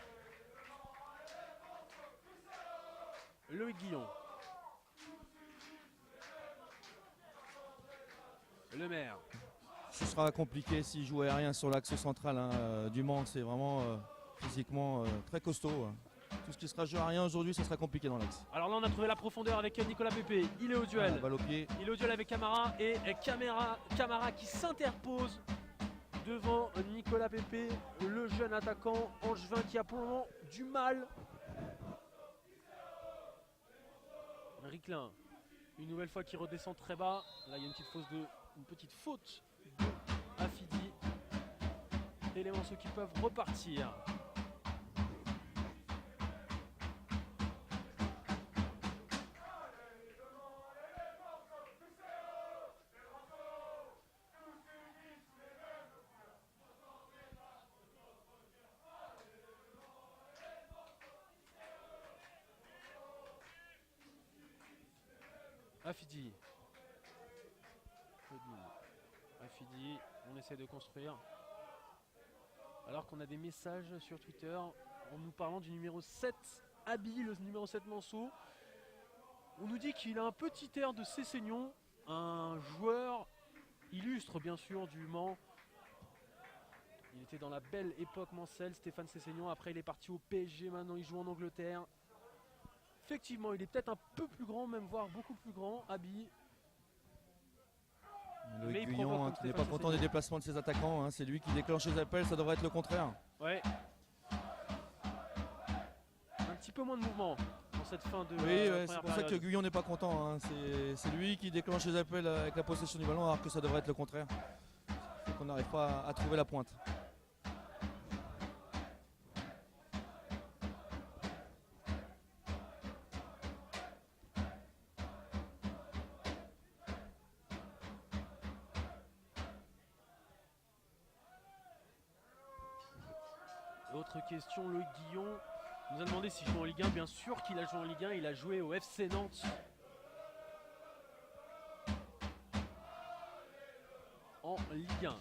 Loïc Guillon. Le maire. Ce sera compliqué s'il joue aérien sur l'axe central du Mans. C'est vraiment physiquement très costaud. Tout ce qui sera jeu aérien aujourd'hui, ce sera compliqué dans l'axe. Alors là, on a trouvé la profondeur avec Nicolas Pépé. Il est au duel. Balle au pied. Il est au duel avec Camara et Camara qui s'interpose devant Nicolas Pépé, le jeune attaquant angevin qui a pour le moment du mal. Ricklin, une nouvelle fois qui redescend très bas. Là, il y a une petite faute de Afidi. Et les Manceaux qui peuvent repartir. Afidi. Afidi, on essaie de construire. Alors qu'on a des messages sur Twitter en nous parlant du numéro 7, Abi, le numéro 7 Manceau. On nous dit qu'il a un petit air de Cessignon, un joueur illustre bien sûr du Mans. Il était dans la belle époque mancelle, Stéphane Cessignon. Après il est parti au PSG, maintenant il joue en Angleterre. Effectivement, il est peut-être un peu plus grand, même voire beaucoup plus grand, Abi. Loïc il Guillon provoque qui n'est Stéphane pas content des Cessignon. déplacements de ses attaquants. C'est lui qui déclenche les appels, ça devrait être le contraire. Ouais. Un petit peu moins de mouvement dans cette fin de Oui, ouais, première c'est pour ça période. que Guillon n'est pas content. C'est lui qui déclenche les appels avec la possession du ballon, alors que ça devrait être le contraire. C'est qu'on n'arrive pas à trouver la pointe. Autre question, Loïc Guillon nous a demandé s'il joue en Ligue 1. Bien sûr qu'il a joué en Ligue 1, il a joué au FC Nantes. En Ligue 1.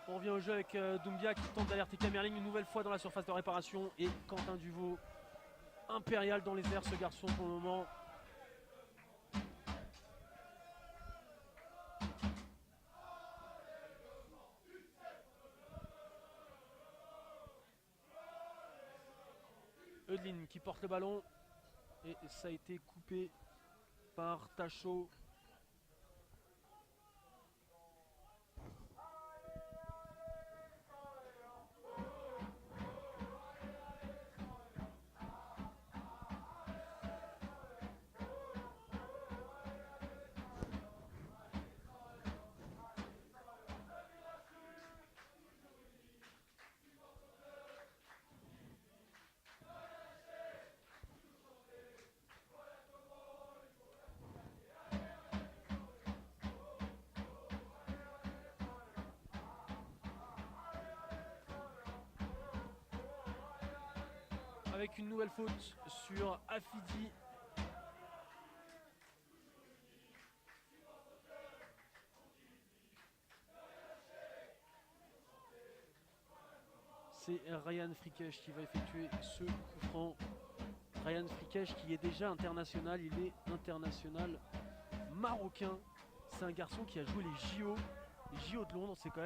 On revient au jeu avec Doumbia qui tente d'alerter Kamerling une nouvelle fois dans la surface de réparation. Et Quentin Duvaux, impérial dans les airs ce garçon pour le moment. Eudlin qui porte le ballon et ça a été coupé par Tachot. Avec une nouvelle faute sur Afidi. C'est Ryan Frikesh qui va effectuer ce coup franc. Ryan Frikesh qui est déjà international, il est international marocain. C'est un garçon qui a joué les JO de Londres. C'est quand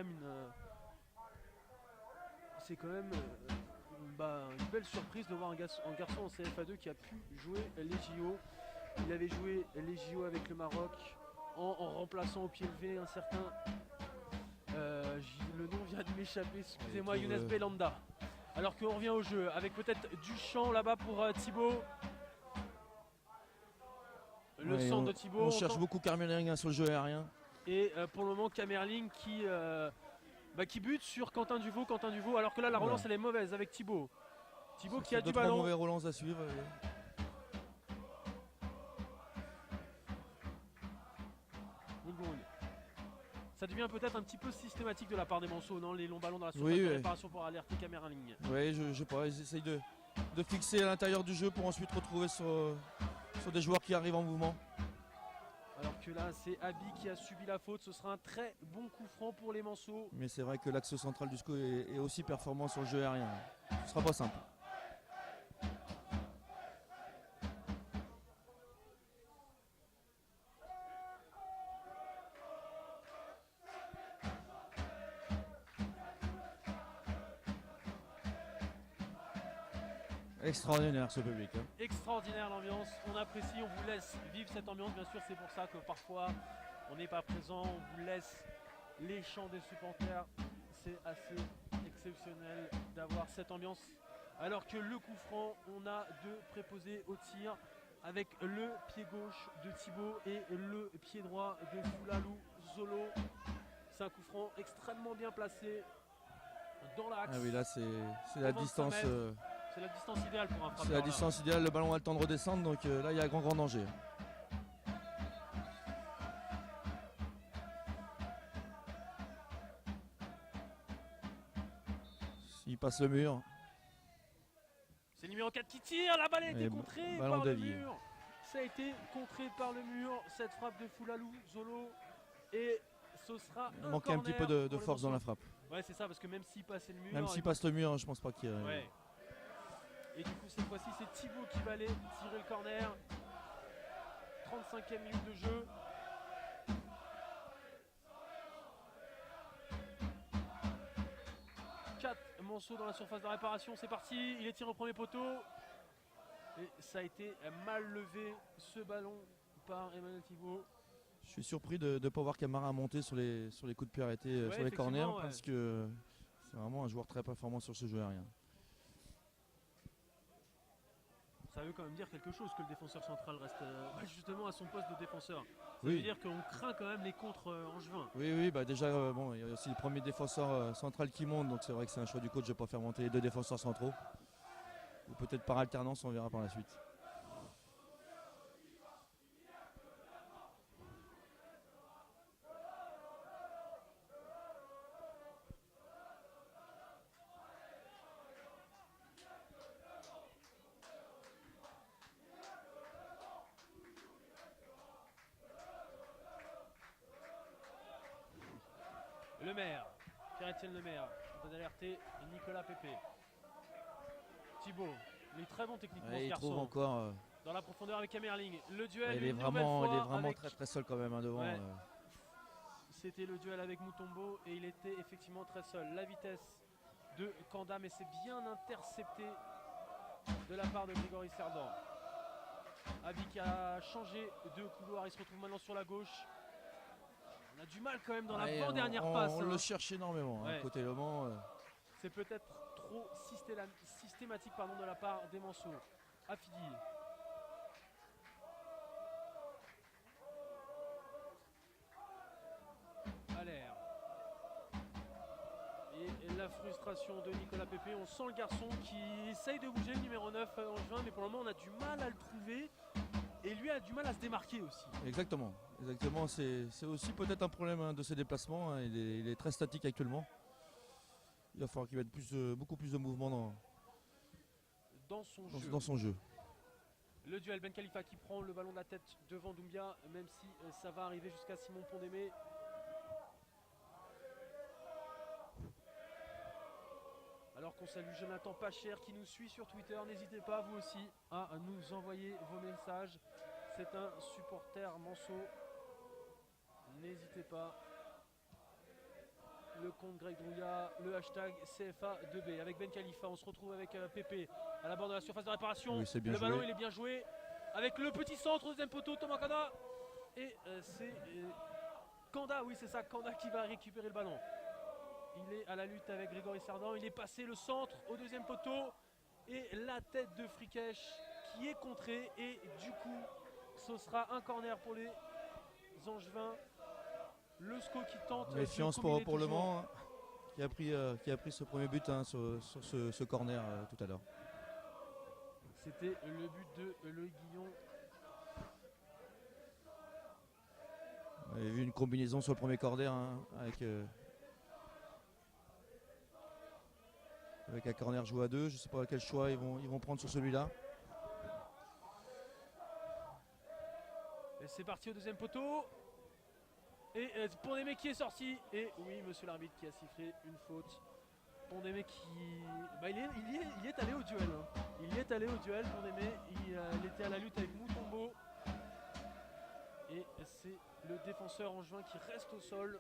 même une belle surprise de voir un garçon en CFA2 qui a pu jouer les JO. Il avait joué les JO avec le Maroc en remplaçant au pied levé un certain... le nom vient de m'échapper, excusez-moi, Younes Belanda. Alors qu'on revient au jeu avec peut-être Duchamp là-bas pour Thibaut. Le centre de Thibaut. On cherche beaucoup Kamerling sur le jeu aérien. Et pour le moment, Kamerling qui bute sur Quentin Duvaux. Alors que là, la relance elle est mauvaise avec Thibaut. Thibaut qui a du 2-3 ballon. mauvais relances à suivre. Ngoun. Ça devient peut-être un petit peu systématique de la part des Manceaux, non? Les longs ballons dans la surface Oui, de ouais. réparation pour alerter caméra en ligne. Oui, je sais pas, ils essayent de fixer à l'intérieur du jeu pour ensuite retrouver sur des joueurs qui arrivent en mouvement. Alors que là, c'est Abi qui a subi la faute. Ce sera un très bon coup franc pour les Manceaux. Mais c'est vrai que l'axe central du SCO est aussi performant sur le jeu aérien. Ce sera pas simple. Extraordinaire ce public. Hein. Extraordinaire l'ambiance. On apprécie, on vous laisse vivre cette ambiance. Bien sûr, c'est pour ça que parfois on n'est pas présent. On vous laisse les chants des supporters. C'est assez exceptionnel d'avoir cette ambiance. Alors que le coup franc, on a deux préposés au tir avec le pied gauche de Thibaut et le pied droit de Foulalou Zolo. C'est un coup franc extrêmement bien placé dans l'axe. Ah oui, là c'est la 25 distance. mètres. C'est la distance idéale pour un frappeur. C'est la là. distance idéale, le ballon a le temps de redescendre, donc là il y a grand danger. S'il passe le mur, C'est le numéro 4 qui tire, la balle a été Et contrée ballon par le dévié. mur. Ça a été contré par le mur, cette frappe de Foulalou Zolo. Et ce sera il un manquait un petit peu corner de pour les force dans la Manceaux. frappe. Ouais, c'est ça, parce que même s'il passait le mur. Même s'il passe le mur, je pense pas qu'il y ait. Ouais. Et du coup, cette fois-ci, c'est Thibaut qui va aller tirer le corner. 35e minute de jeu. Manceaux dans la surface de réparation, c'est parti, il est tiré au premier poteau et ça a été mal levé ce ballon par Emmanuel Thibaut. Je suis surpris de ne pas voir Camara monter sur les coups de pied arrêtés Ouais, sur les corners effectivement, ouais. parce que c'est vraiment un joueur très performant sur ce jeu aérien. Ça veut quand même dire quelque chose que le défenseur central reste justement à son poste de défenseur. Ça Oui. veut dire qu'on craint quand même les contres angevins. Oui, bah déjà, bon, il y a aussi le premier défenseur central qui monte, donc c'est vrai que c'est un choix du coach de ne pas faire monter les deux défenseurs centraux. Ou peut-être par alternance, on verra par la suite. Le maire, Pierre-Étienne Le Maire, doit alerter Nicolas Pépé. Thibaut, il est très bon techniquement ce Il garçon. trouve encore. Dans la profondeur avec Kamerling. Le duel, Il est une vraiment, nouvelle fois avec... très seul quand même hein, devant. Ouais. C'était le duel avec Mutombo et il était effectivement très seul. La vitesse de Kanda, mais c'est bien intercepté de la part de Grégory Cerdan. Abi qui a changé de couloir, il se retrouve maintenant sur la gauche. On a du mal quand même dans Ouais, la dernière on passe. On hein. le cherche énormément Ouais. côté Le Mans. C'est peut-être trop systématique de la part des Manceaux. Afidi. Allaire. Et la frustration de Nicolas Pépé. On sent le garçon qui essaye de bouger, le numéro 9 en juin, mais pour le moment on a du mal à le trouver. Et lui a du mal à se démarquer aussi. Exactement. C'est aussi peut-être un problème de ses déplacements. Hein. Il est très statique actuellement. Il va falloir qu'il mette beaucoup plus de mouvement Dans son jeu. Le duel, Ben Khalifa qui prend le ballon de la tête devant Doumbia, même si ça va arriver jusqu'à Simon Pondémé. Alors qu'on salue Jonathan Pacher qui nous suit sur Twitter, n'hésitez pas vous aussi à nous envoyer vos messages. C'est un supporter Manceau. N'hésitez pas. Le compte Greg Drouillat, le hashtag CFA2B. Avec Ben Khalifa, on se retrouve avec Pépé à la bord de la surface de réparation. Oui, c'est bien le ballon joué. il est bien joué. Avec le petit centre au deuxième poteau, Thomas Kanda. Et c'est Kanda, oui c'est ça, Kanda qui va récupérer le ballon. Il est à la lutte avec Grégory Sardan. Il est passé le centre au deuxième poteau. Et la tête de Frikech qui est contrée. Et du coup, ce sera un corner pour les Angevins. Le SCO qui tente. Méfiance de pour combiner Le toujours. Mans hein, qui a pris ce premier but hein, sur ce corner tout à l'heure. C'était le but de Loïc Guillon. On avait vu une combinaison sur le premier corner hein, avec un corner joué à 2. Je ne sais pas quel choix ils vont prendre sur celui-là. Et c'est parti au deuxième poteau. Et Pondémé qui est sorti. Et oui, monsieur l'arbitre qui a sifflé une faute. Pondémé qui. Bah, il y est allé au duel. Hein. Il y est allé au duel, Pondémé. Il était à la lutte avec Moutombo. Et c'est le défenseur angevin qui reste au sol.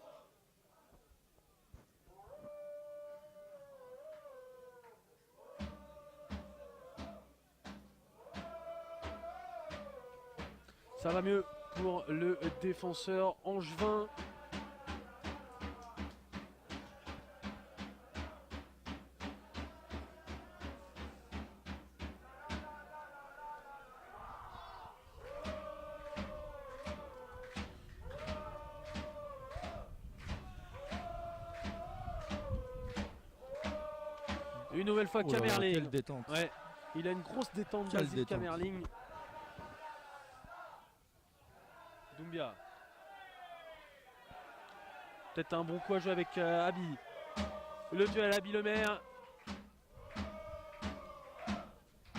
Ça va mieux pour le défenseur angevin. Une nouvelle fois, Kamerling. Quelle détente. Ouais, il a une grosse détente, Quelle Basile détente. Kamerling. Doumbia. Peut-être un bon coup à jouer avec Abi. Le duel Abi Lemaire.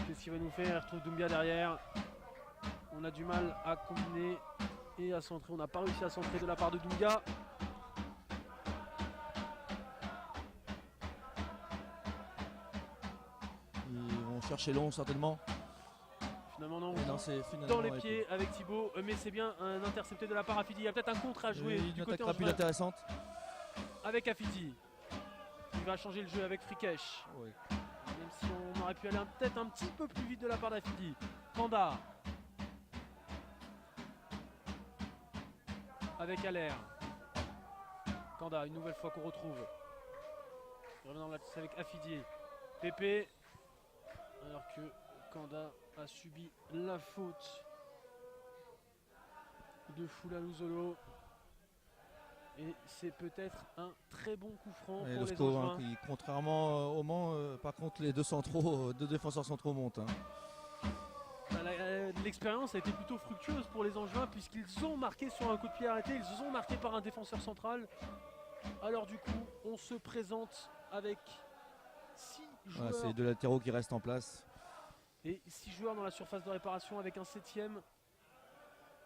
Qu'est-ce qu'il va nous faire? Il retrouve Doumbia derrière. On a du mal à combiner et à centrer. On n'a pas réussi à centrer de la part de Doumbia. Ils vont chercher long certainement. Finalement non, Et non, c'est finalement dans les arrêté. pieds avec Thibaut, mais c'est bien un intercepté de la part Afidi. Il y a peut-être un contre à jouer Une du attaque côté rapide angevin intéressante. avec Afidi. Il va changer le jeu avec Frikesh. Oui. Même si on aurait pu aller peut-être un petit peu plus vite de la part d'Afidi. Kanda. Avec Allaire. Kanda, une nouvelle fois qu'on retrouve. Il revient dans la tête avec Afidi. Pépé. Alors que Kanda a subi la faute de Foulaluzolo. Et c'est peut-être un très bon coup franc Et pour le les score, Angevins. hein, qui, contrairement au Mans, par contre les deux centraux, deux défenseurs centraux montent. Hein. L'expérience a été plutôt fructueuse pour les Angevins puisqu'ils ont marqué sur un coup de pied arrêté, ils ont marqué par un défenseur central. Alors du coup, on se présente avec 6 joueurs Voilà, c'est deux latéraux qui restent en place. et 6 joueurs dans la surface de réparation avec un 7ème.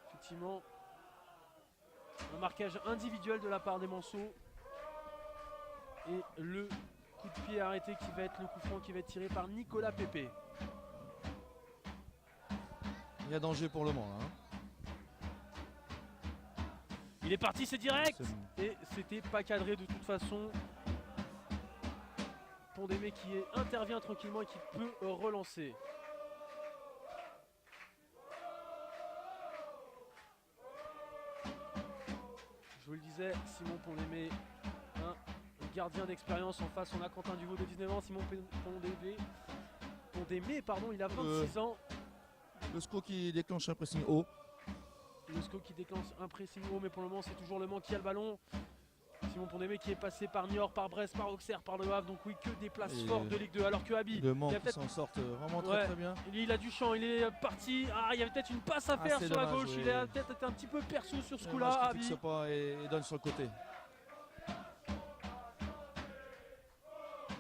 Effectivement, un marquage individuel de la part des Manceaux. Et le coup de pied arrêté qui va être le coup franc qui va être tiré par Nicolas Pépé. Il y a danger pour le Mans. Hein. Il est parti, c'est direct. C'est- Et c'était pas cadré de toute façon. Pondémé qui intervient tranquillement et qui peut relancer. Je vous le disais, Simon Pondémé, un gardien d'expérience en face. On a Quentin Duvaux de 19 ans, Simon Pondémé, pardon, il a 26 ans. Le SCO qui déclenche un pressing haut. Le SCO qui déclenche un pressing haut, mais pour le moment c'est toujours le Mans qui a le ballon. Simon Pondémé qui est passé par Niort, par Brest, par Auxerre, par Le Havre, donc oui, que des places Et fortes de Ligue 2. Alors que Abi, Le Mans il y a qui peut-être s'en sortent vraiment Ouais. très très bien. il a du champ, il est parti. Ah, il y avait peut-être une passe à faire c'est sur la dommage, gauche. oui. Il a peut-être été un petit peu perçu sur ce Dommage coup-là, qu'il Abi. fixe pas et donne sur le côté.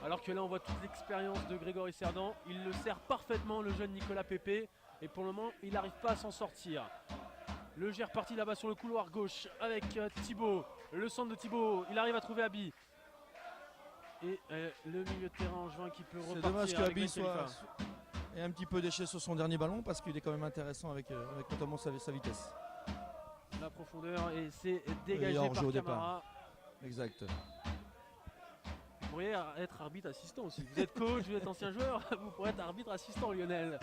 Alors que là, on voit toute l'expérience de Grégory Cerdan. Il le sert parfaitement, le jeune Nicolas Pépé. Et pour le moment, il n'arrive pas à s'en sortir. Le G est reparti là-bas sur le couloir gauche avec Thibaut. Le centre de Thibaut, il arrive à trouver Abi. Et le milieu de terrain angevin qui peut C'est repartir. dommage avec qu'Abi Ben soit Khalifa. est un petit peu déchet sur son dernier ballon parce qu'il est quand même intéressant avec notamment sa vitesse. La profondeur et c'est Et dégagé hors-jeu par au départ. Camara. Exact. Vous pourriez être arbitre assistant aussi. Vous êtes coach, vous êtes ancien joueur, vous pourrez être arbitre assistant, Lionel.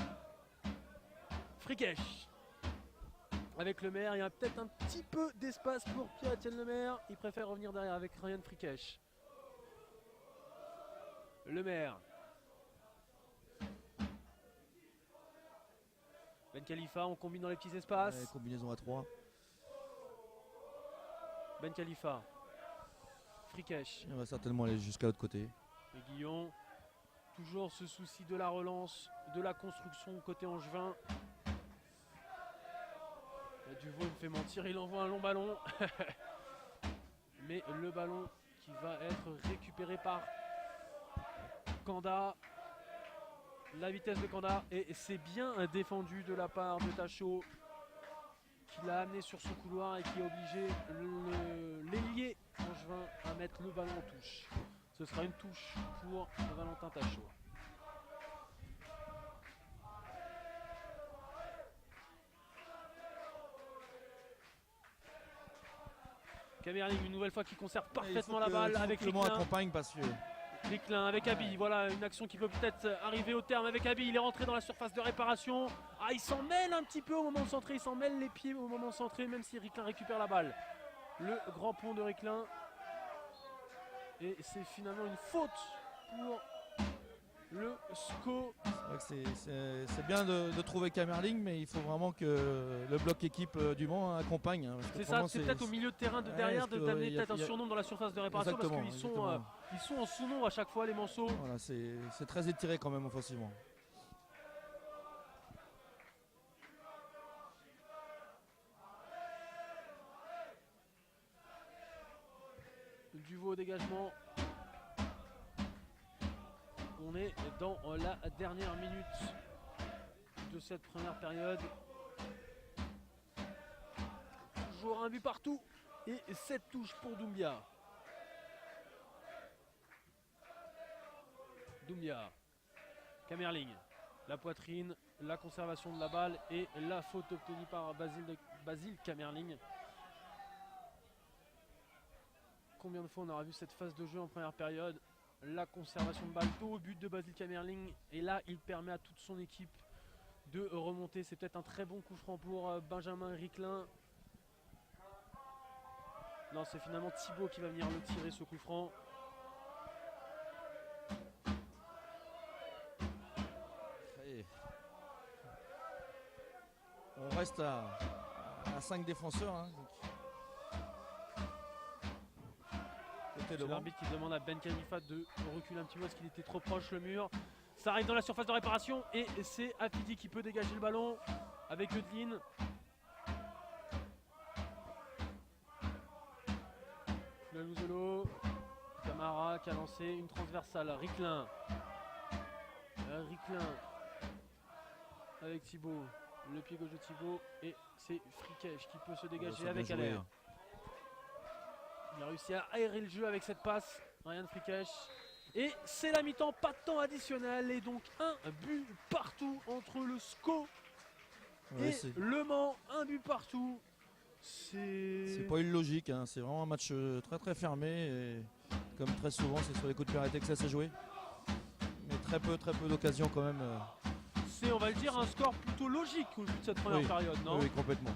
Frikesh. Avec le maire, il y a peut-être un petit peu d'espace pour Pierre-Etienne Lemaire. Il préfère revenir derrière avec Ryan Frikesh. Le maire. Ben Khalifa, on combine dans les petits espaces. Ouais, combinaison à 3. Ben Khalifa. Frikesh. Il va certainement aller jusqu'à l'autre côté. Et Guillon. Toujours ce souci de la relance, de la construction côté angevin. Duvaux me fait mentir, il envoie un long ballon. Mais le ballon qui va être récupéré par Kanda. La vitesse de Kanda, et c'est bien défendu de la part de Tacho, qui l'a amené sur son couloir et qui a obligé l'ailier angevin à mettre le ballon en touche. Ce sera une touche pour Valentin Tacho. Kamerling une nouvelle fois qui conserve parfaitement la balle avec Le Mans Ricklin. accompagne parce que Ricklin avec Abi, voilà une action qui peut peut-être arriver au terme avec Abi. Il est rentré dans la surface de réparation. Ah, il s'en mêle un petit peu au moment de centrer, il s'en mêle les pieds au moment de centrer, même si Ricklin récupère la balle. Le grand pont de Ricklin. Et c'est finalement une faute pour le SCO. c'est vrai que c'est bien de trouver Kamerling, mais il faut vraiment que le bloc équipe du Mans accompagne. Hein, C'est ça, c'est peut-être au milieu de terrain de derrière d'amener peut-être un y a- surnombre dans la surface de réparation parce qu'ils exactement. ils sont en sous-nombre à chaque fois les Manceaux. Voilà, c'est très étiré quand même offensivement. Duvaux au dégagement. On est dans la dernière minute de cette première période. Toujours un but partout et 7 touches pour Doumbia. Doumbia, Kamerling, la poitrine, la conservation de la balle et la faute obtenue par Basile Kamerling. Combien de fois on aura vu cette phase de jeu en première période? La conservation de balle au but de Basile Kamerling, et là il permet à toute son équipe de remonter. C'est peut-être un très bon coup franc pour Benjamin Ricklin. Non, c'est finalement Thibaut qui va venir le tirer, ce coup franc. Et on reste à 5 défenseurs. Hein, C'est l'arbitre qui demande à Ben Khalifa de reculer un petit peu parce qu'il était trop proche le mur. Ça arrive dans la surface de réparation et c'est Afidi qui peut dégager le ballon avec Eudeline. Lalouzolo, Camara qui a lancé une transversale. Ricklin. Ricklin avec Thibaut. Le pied gauche de Thibaut et c'est Frikech qui peut se dégager avec Allaire. Il a réussi à aérer le jeu avec cette passe, Ryan Frikech. Et c'est la mi-temps, pas de temps additionnel. Et donc un but partout entre le SCO et Le Mans. Un but partout. C'est pas illogique, hein. C'est vraiment un match très très fermé. Et comme très souvent, c'est sur les coups de pied arrêtés que ça s'est joué. Mais très peu d'occasions quand même. C'est, on va le dire, un score plutôt logique au vu de cette première période, non? Oui, complètement.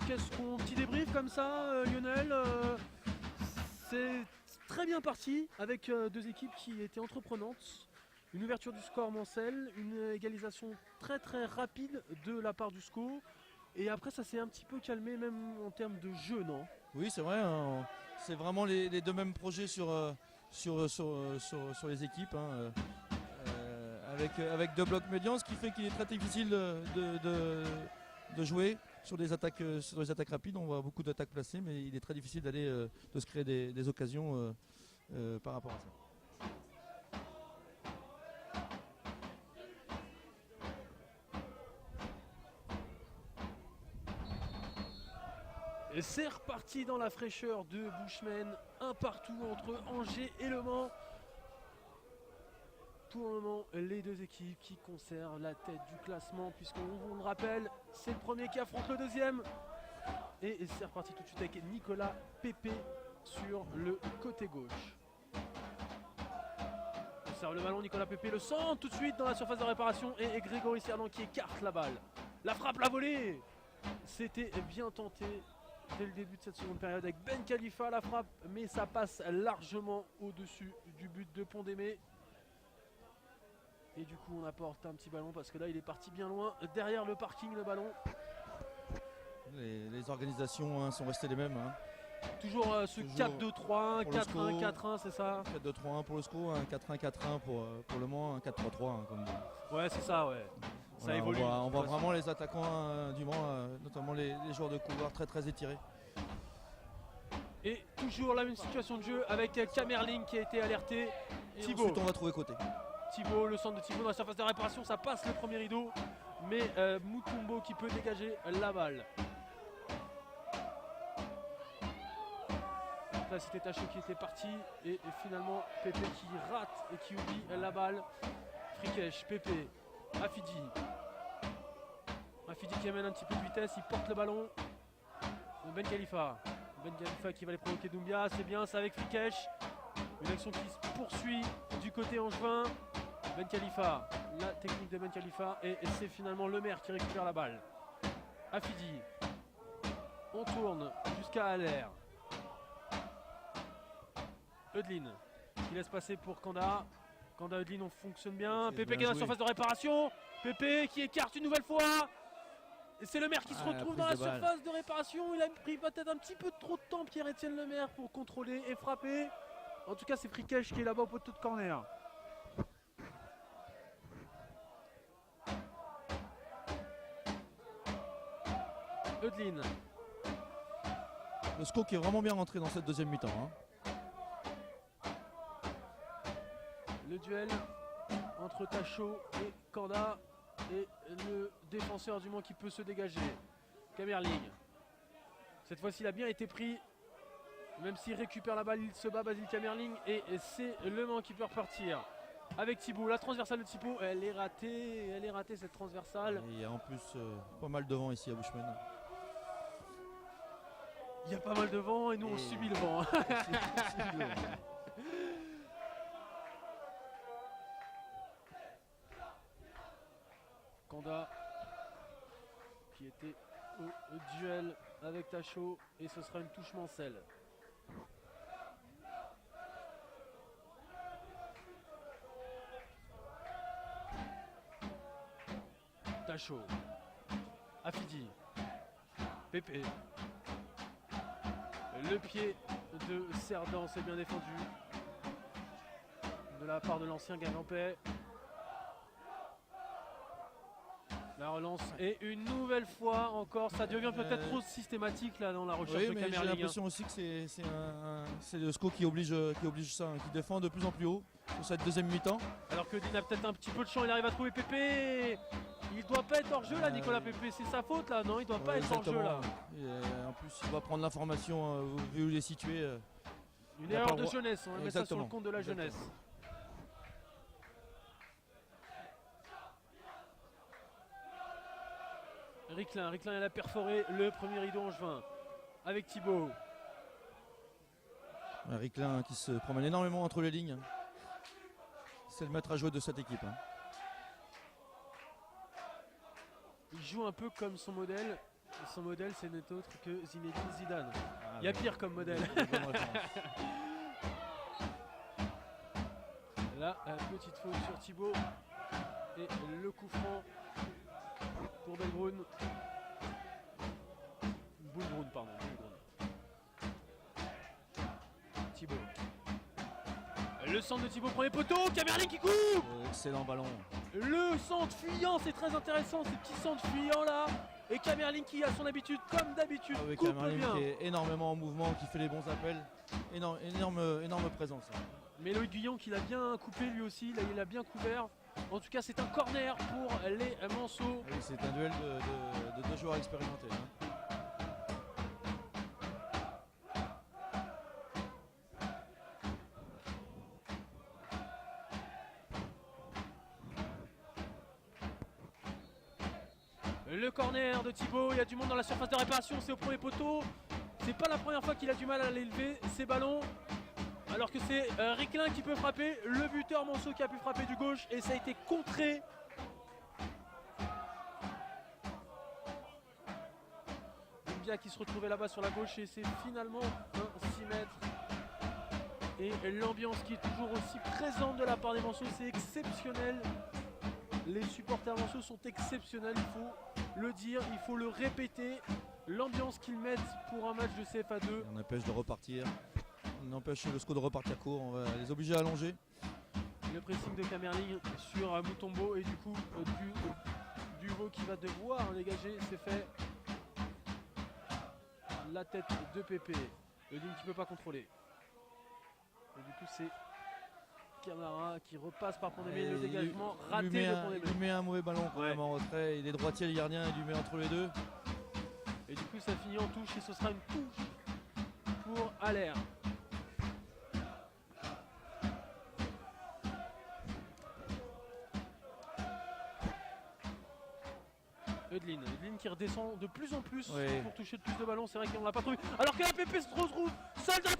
Qu'est-ce qu'on petit débrief comme ça, Lionel? C'est très bien parti avec deux équipes qui étaient entreprenantes. Une ouverture du score Mancel, une égalisation très très rapide de la part du SCO. Et après ça s'est un petit peu calmé même en termes de jeu, non? Oui, c'est vrai. Hein. C'est vraiment les deux mêmes projets sur les équipes. Hein. Avec deux blocs médians, ce qui fait qu'il est très difficile de jouer sur les attaques rapides. On voit beaucoup d'attaques placées, mais il est très difficile de se créer des occasions par rapport à ça. Et c'est reparti dans la fraîcheur de Bushman, un partout entre Angers et Le Mans. Pour le moment, les deux équipes qui conservent la tête du classement, puisqu'on le rappelle, c'est le premier qui affronte le deuxième. Et c'est reparti tout de suite avec Nicolas Pépé sur le côté gauche. On serve le ballon, Nicolas Pépé le centre tout de suite dans la surface de réparation et Grégory Cerdan qui écarte la balle. La frappe, la volée. C'était bien tenté dès le début de cette seconde période avec Ben Khalifa, la frappe, mais ça passe largement au-dessus du but de Pondémé. Et du coup on apporte un petit ballon parce que là il est parti bien loin derrière le parking, le ballon. Les organisations sont restées les mêmes. Hein. Toujours ce Toujours 4-2-3-1, pour le 4-1, SCO. 4-1, c'est ça? 4-2-3-1 pour le SCO, un 4-1, 4-1 pour Le Mans, un 4-3-3 comme dit. Ouais, c'est ça, ouais. Ça Voilà, évolue. on de voit toute façon. vraiment les attaquants du Mans, notamment les joueurs de couloir très étirés. Et toujours la même situation de jeu avec Kamerling qui a été alerté. Et Thibaut. ensuite on va trouver côté. Thibaut, le centre de Thibaut dans la surface de réparation, ça passe le premier rideau. Mais Mutombo qui peut dégager la balle. Là c'était Tacho qui était parti et finalement Pépé qui rate et qui oublie la balle. Frikesh, Pépé, Afidi. Afidi qui amène un petit peu de vitesse, il porte le ballon. Ben Khalifa. Ben Khalifa qui va aller provoquer Doumbia, c'est bien, c'est avec Frikesh. Une action qui se poursuit du côté angevin. Ben Khalifa, la technique de Ben Khalifa et c'est finalement Le Maire qui récupère la balle. Afidi. On tourne jusqu'à Allaire. Eudlin qui laisse passer pour Kanda. Kanda Eudlin, on fonctionne bien. Ok, Pépé bien qui est dans la joué. surface de réparation. Pépé qui écarte une nouvelle fois. Et c'est Le Maire qui se Ah, la retrouve prise dans la de balle. surface de réparation. Il a pris peut-être un petit peu trop de temps, Pierre-Étienne Le Maire, pour contrôler et frapper. En tout cas, c'est Frikesh qui est là-bas au poteau de corner. Eudlin. Le SCO qui est vraiment bien rentré dans cette deuxième mi-temps. Hein. Le duel entre Tacho et Kanda et le défenseur du Mans qui peut se dégager. Kamerling. Cette fois-ci, il a bien été pris. Même s'il récupère la balle, il se bat Basile Kamerling et c'est Le Mans qui peut repartir. Avec Thibaut, la transversale de Thibaut, elle est ratée cette transversale. Et il y a en plus pas mal de vent ici à Bushman. Il y a pas mal de vent et nous on Et- subit le vent. Kanda qui était au duel avec Tacho et ce sera une touche Mancel. Tacho, Afidi, Pépé. Le pied de Cerdan, c'est bien défendu de la part de l'ancien Gagampais. La relance et une nouvelle fois encore, ça devient peut-être trop systématique là dans la recherche Oui, de mais j'ai Kamerling. l'impression aussi que c'est le SCO qui oblige ça, hein, qui défend de plus en plus haut sur cette deuxième mi-temps. Alors que Dean a peut-être un petit peu de champ, il arrive à trouver Pépé. Il doit pas être hors jeu là, Nicolas Pépé, c'est sa faute là, non? Il doit pas Ouais, être hors jeu là. Et, en plus, il va prendre l'information vu où il est situé. Une Il a erreur pas de le droit. jeunesse, on va mettre ça sur le Exactement. compte de la Exactement. jeunesse. Ricklin, elle a perforé le premier rideau angevin avec Thibaut. Ricklin qui se promène énormément entre les lignes. C'est le maître à jouer de cette équipe. Hein. Il joue un peu comme son modèle. Et son modèle, c'est n'est autre que Zinedine Zidane. Il y a pire comme modèle. Là, petite faute sur Thibaut. Et le coup franc pour Belbrun. Boulbrun, pardon. Thibaut. Le centre de Thibaut, premier poteau. Kamerling qui coupe. Excellent ballon. Le centre fuyant, c'est très intéressant, ces petits centres fuyants là. Et Kamerling qui a son habitude, comme d'habitude, Avec coupe Kamerling bien. qui est énormément en mouvement, qui fait les bons appels. Énorme présence. Mais Loïc Guillon qui l'a bien coupé lui aussi, là, il a bien couvert. En tout cas, c'est un corner pour les Manceaux. Oui, c'est un duel de deux joueurs expérimentés. Hein. Le corner de Thibaut, il y a du monde dans la surface de réparation, c'est au premier poteau. C'est pas la première fois qu'il a du mal à l'élever, ces ballons. Alors que c'est Ricklin qui peut frapper, le buteur Manceau qui a pu frapper du gauche et ça a été contré. Doumbia qui se retrouvait là-bas sur la gauche et c'est finalement un 6 mètres. Et l'ambiance qui est toujours aussi présente de la part des Manceaux, c'est exceptionnel. Les supporters Manceaux sont exceptionnels, il faut le dire, il faut le répéter. l'ambiance qu'ils mettent pour un match de CFA2. On empêche de repartir. On empêche le SCO de repartir court. On va les obliger à allonger. Le pressing de Kamerling sur Mutombo et du coup Duveau qui va devoir dégager, c'est fait. La tête de Pépé, Eudine qui ne peut pas contrôler. Et du coup c'est Camara qui repasse par Pondémé, le dégagement raté de Pondémé. Il lui met un mauvais ballon quand même en retrait, il est droitier le gardien, il lui met entre les deux. Et du coup ça finit en touche et ce sera une touche pour Aller. Eudline qui redescend de plus en plus pour toucher de plus de ballons, c'est vrai qu'on l'a pas trouvé. Alors que la PP se retrouve seule dans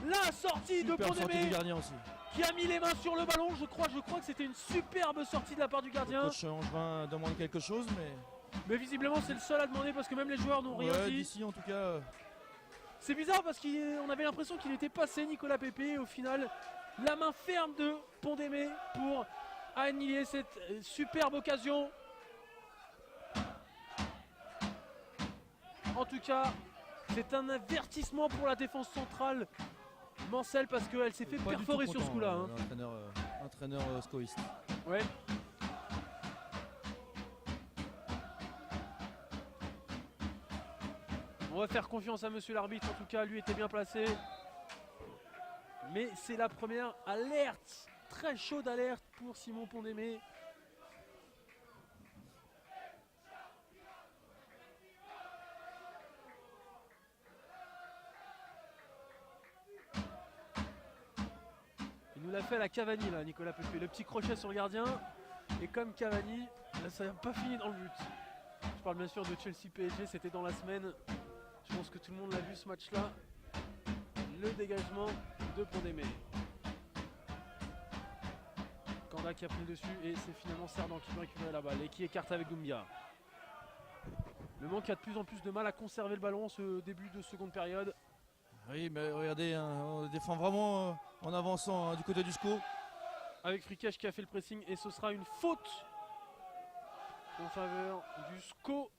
la sortie de Pondémé qui a mis les mains sur le ballon. Je crois que c'était une superbe sortie de la part du gardien. Le coach Angevin demande quelque chose, mais visiblement c'est le seul à demander parce que même les joueurs n'ont rien dit. D'ici en tout cas. C'est bizarre parce qu'on avait l'impression qu'il était passé Nicolas Pépé. Au final, la main ferme de Pondémé pour annihiler cette superbe occasion. En tout cas, c'est un avertissement pour la défense centrale Mancel parce qu'elle s'est fait perforer sur ce coup-là. Entraîneur scoïste. Ouais. On va faire confiance à monsieur l'arbitre, en tout cas, lui était bien placé. Mais c'est la première alerte, très chaude alerte pour Simon Pondémé. Il nous l'a fait à la Cavani là, Nicolas Pépé. Le petit crochet sur le gardien. Et comme Cavani, là, ça n'a pas fini dans le but. Je parle bien sûr de Chelsea PSG, c'était dans la semaine. Je pense que tout le monde l'a vu ce match-là. Le dégagement de Pondémé. Kanda qui a pris le dessus et c'est finalement Cerdan qui peut récupérer la balle et qui écarte avec Doumbia. Le Mans qui a de plus en plus de mal à conserver le ballon ce début de seconde période. Oui, mais regardez, on défend vraiment en avançant du côté du SCO. Avec Frikesh qui a fait le pressing et ce sera une faute en faveur du SCO.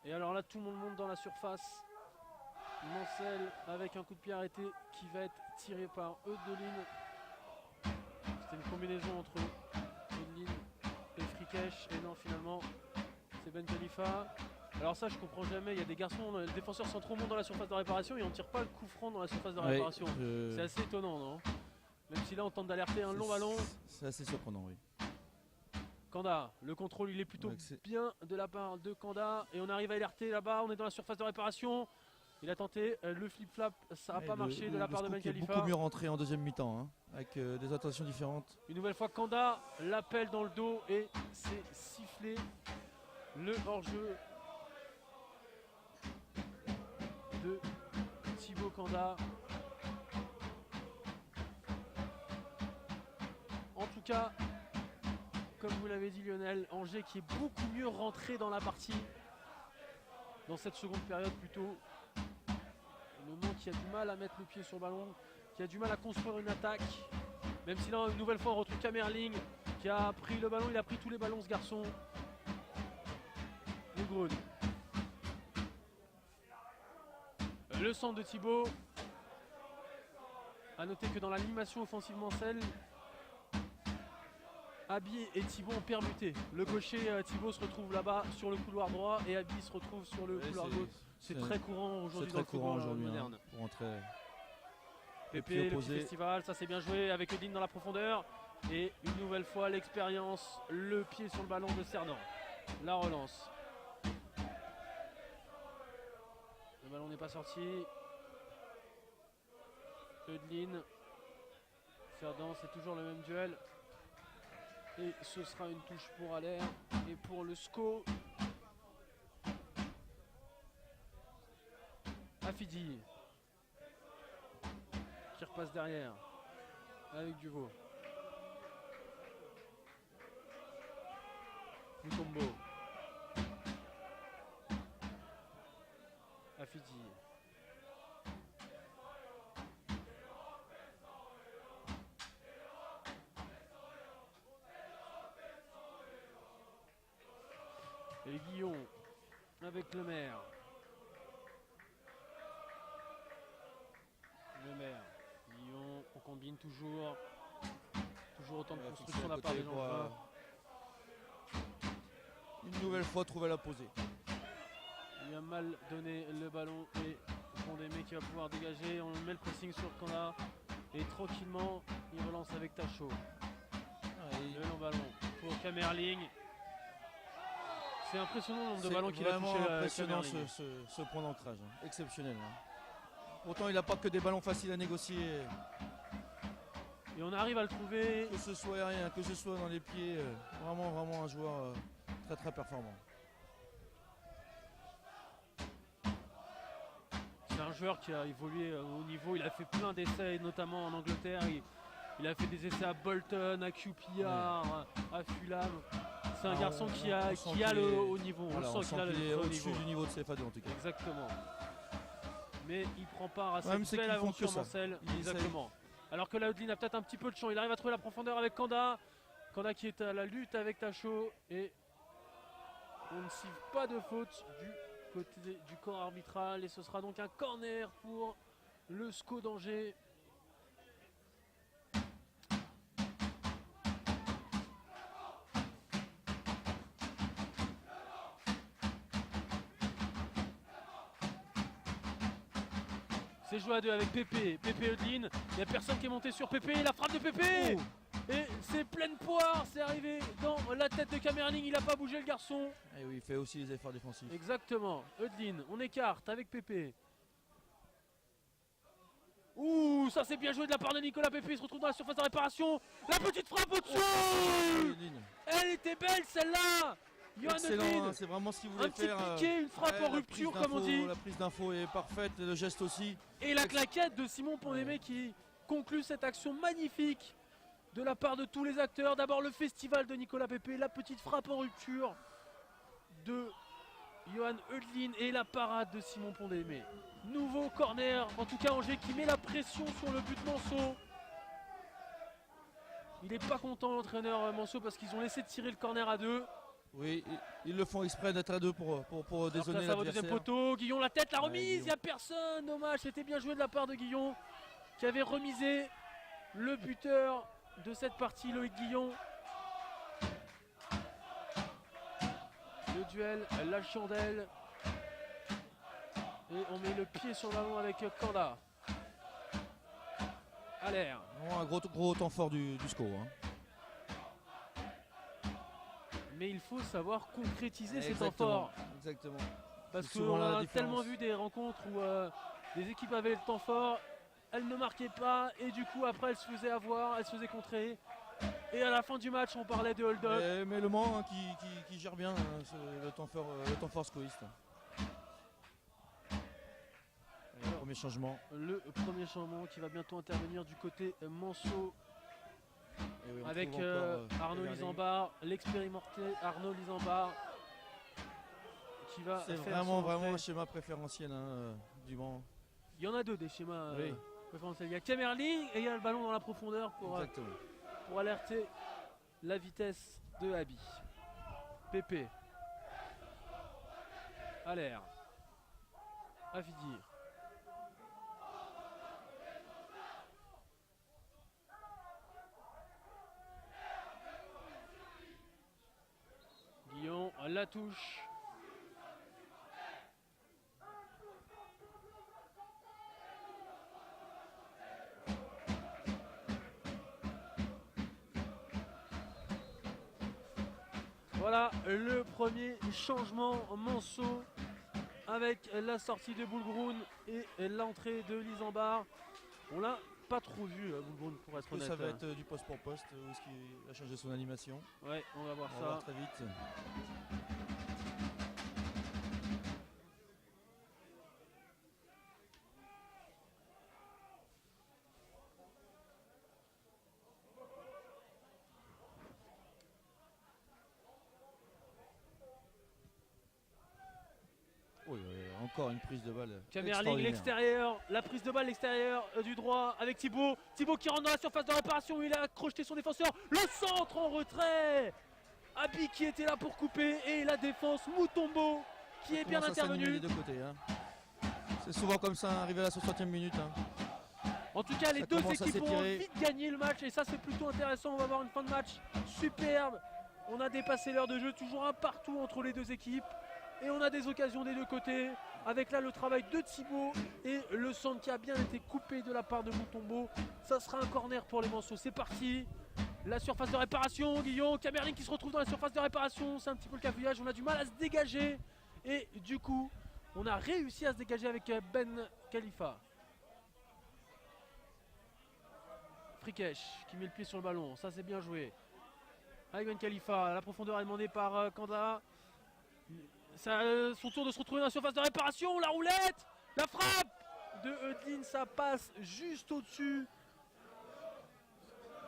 Et alors là, tout le monde monte dans la surface. Mancel avec un coup de pied arrêté qui va être tiré par Eudine. C'était une combinaison entre Eudine et Frikesh. Et non, finalement, c'est Ben Khalifa. Alors ça, je comprends jamais. Il y a des garçons, les défenseurs centraux montent dans la surface de réparation et on ne tire pas le coup franc dans la surface de réparation. C'est assez étonnant, non? Même si là, on tente d'alerter un long ballon. C'est assez surprenant, oui. Kanda, le contrôle il est plutôt bien de la part de Kanda et on arrive à alerter là-bas, on est dans la surface de réparation. Il a tenté le flip-flap, ça n'a pas marché de la part de Ben Khalifa. Beaucoup mieux rentré en deuxième mi-temps, avec des attentions différentes. Une nouvelle fois Kanda, l'appel dans le dos et c'est sifflé. Le hors-jeu de Thibaut Kanda. En tout cas, comme vous l'avez dit Lionel, Angers qui est beaucoup mieux rentré dans la partie, dans cette seconde période plutôt. Le Mans qui a du mal à mettre le pied sur le ballon, qui a du mal à construire une attaque. Même si là, une nouvelle fois, on retrouve Kamerling qui a pris le ballon, il a pris tous les ballons ce garçon. Le Grune. Le centre de Thibaut. A noter que dans l'animation offensive Mancel, Abi et Thibaut ont permuté. Le gaucher Thibaut se retrouve là-bas sur le couloir droit et Abi se retrouve sur le couloir gauche. C'est très courant aujourd'hui dans le football moderne. Pour entrer. Pépé, le petit festival, ça c'est bien joué avec Eudine dans la profondeur. Et une nouvelle fois l'expérience, le pied sur le ballon de Cerdan. La relance. Le ballon n'est pas sorti. Eudine. Cerdan, c'est toujours le même duel. Et ce sera une touche pour Aller et pour le SCO. Afidi qui repasse derrière avec Duveau. Mutombo. Afidi. Et Guillon avec Le Maire. Le Maire. Guillon, on combine toujours. Toujours autant de construction de la part des gens. Une nouvelle fois trouver la posée. Il a mal donné le ballon et Pondémé qui va pouvoir dégager. On met le pressing sur Kanda et tranquillement il relance avec Tacho. Le long ballon pour Kamerling. C'est impressionnant le nombre de ballons qu'il a touché. C'est impressionnant ce point d'ancrage, hein. Exceptionnel. Hein. Pourtant il n'a pas que des ballons faciles à négocier. Et on arrive à le trouver. Que ce soit aérien, que ce soit dans les pieds, vraiment un joueur très performant. C'est un joueur qui a évolué au haut niveau, il a fait plein d'essais, notamment en Angleterre. Il a fait des essais à Bolton, à QPR, à Fulham. C'est un garçon qui a le haut niveau. Voilà, on sent qu'il est au-dessus du niveau de CFA2 en tout cas. Exactement. Mais il prend part à Même cette belle aventure ça. Mancel. Exactement. Alors que Laudlin a peut-être un petit peu de champ. Il arrive à trouver la profondeur avec Kanda. Kanda qui est à la lutte avec Tacho. Et on ne siffle pas de faute du côté du corps arbitral. Et ce sera donc un corner pour le SCO d'Angers. C'est joué à deux avec Pépé. Pépé Eudline. Il n'y a personne qui est monté sur Pépé. La frappe de Pépé. Et c'est pleine poire. C'est arrivé dans la tête de Kamerling. Il n'a pas bougé le garçon. Et oui, il fait aussi les efforts défensifs. Exactement. Eudline, on écarte avec Pépé. Ouh, ça c'est bien joué de la part de Nicolas Pépé. Il se retrouve dans la surface de réparation. La petite frappe au-dessus. Elle était belle celle-là. Excellent, hein, c'est vraiment ce qu'il voulait faire. Un petit piqué, une frappe en rupture comme on dit. La prise d'info est parfaite, le geste aussi. Et la claquette de Simon Pondémé qui conclut cette action magnifique de la part de tous les acteurs. D'abord le festival de Nicolas Pépé, la petite frappe en rupture de Johan Eudline et la parade de Simon Pondémé. Nouveau corner, en tout cas Angers qui met la pression sur le but Manceau. Il n'est pas content l'entraîneur Manceau parce qu'ils ont laissé tirer le corner à deux. Oui, ils le font exprès d'être à deux pour dézonner l'adversaire. Deuxième poteau, Guillon la tête, la remise, il n'y a personne, dommage, c'était bien joué de la part de Guillon qui avait remisé le buteur de cette partie, Loïc Guillon. Le duel, la chandelle. Et on met le pied sur le ballon avec Kanda. À l'air. Un gros temps fort du SCO. Hein. Mais il faut savoir concrétiser ces temps forts. Exactement. Parce qu'on a tellement vu des rencontres où des équipes avaient le temps fort, elles ne marquaient pas et du coup après elles se faisaient avoir, elles se faisaient contrer. Et à la fin du match on parlait de hold-up. Mais Le Mans hein, qui gère bien le temps fort scoïste. Le premier changement. Le premier changement qui va bientôt intervenir du côté Manceau. Oui, avec Arnaud Lisambard, l'expérimenté Arnaud Lisambard qui va c'est faire vraiment un schéma préférentiel hein, du Mans. Il y en a deux des schémas préférentiels. Il y a Kamerling et il y a le ballon dans la profondeur pour alerter la vitesse de Abi. Pépé. À l'air. Avidir. Guillon, la touche. Voilà le premier changement Manceau avec la sortie de Boulgroun et l'entrée de Lisambard. On l'a pas trop vu Boulgroun pour être honnête. Ça va être du poste pour poste où est-ce qu'il a changé son animation. Ouais, on va voir on va voir très vite. Encore une prise de balle. Kamerling l'extérieur, la prise de balle l'extérieur du droit avec Thibaut. Thibaut qui rentre dans la surface de réparation, il a crocheté son défenseur. Le centre en retrait Abi qui était là pour couper et la défense, Mutombo qui est bien Commence à s'animer intervenu. des deux côtés. Hein. C'est souvent comme ça, arrivé à la 60e minute. Hein. En tout cas, les Ça deux commence à équipes ont s'étirer. vite gagné le match et ça c'est plutôt intéressant. On va avoir une fin de match superbe. On a dépassé l'heure de jeu, toujours un partout entre les deux équipes. Et on a des occasions des deux côtés. Avec là le travail de Thibaut et le centre qui a bien été coupé de la part de Mutombo. Ça sera un corner pour les Manceaux. C'est parti. La surface de réparation, Guillaume, Camerling qui se retrouve dans la surface de réparation. C'est un petit peu le cafouillage. On a du mal à se dégager. Et du coup, on a réussi à se dégager avec Ben Khalifa. Frikesh qui met le pied sur le ballon, ça c'est bien joué. Avec Ben Khalifa, la profondeur est demandée par Kanda. Son tour de se retrouver dans la surface de réparation, la roulette, la frappe de Eudlin, ça passe juste au-dessus.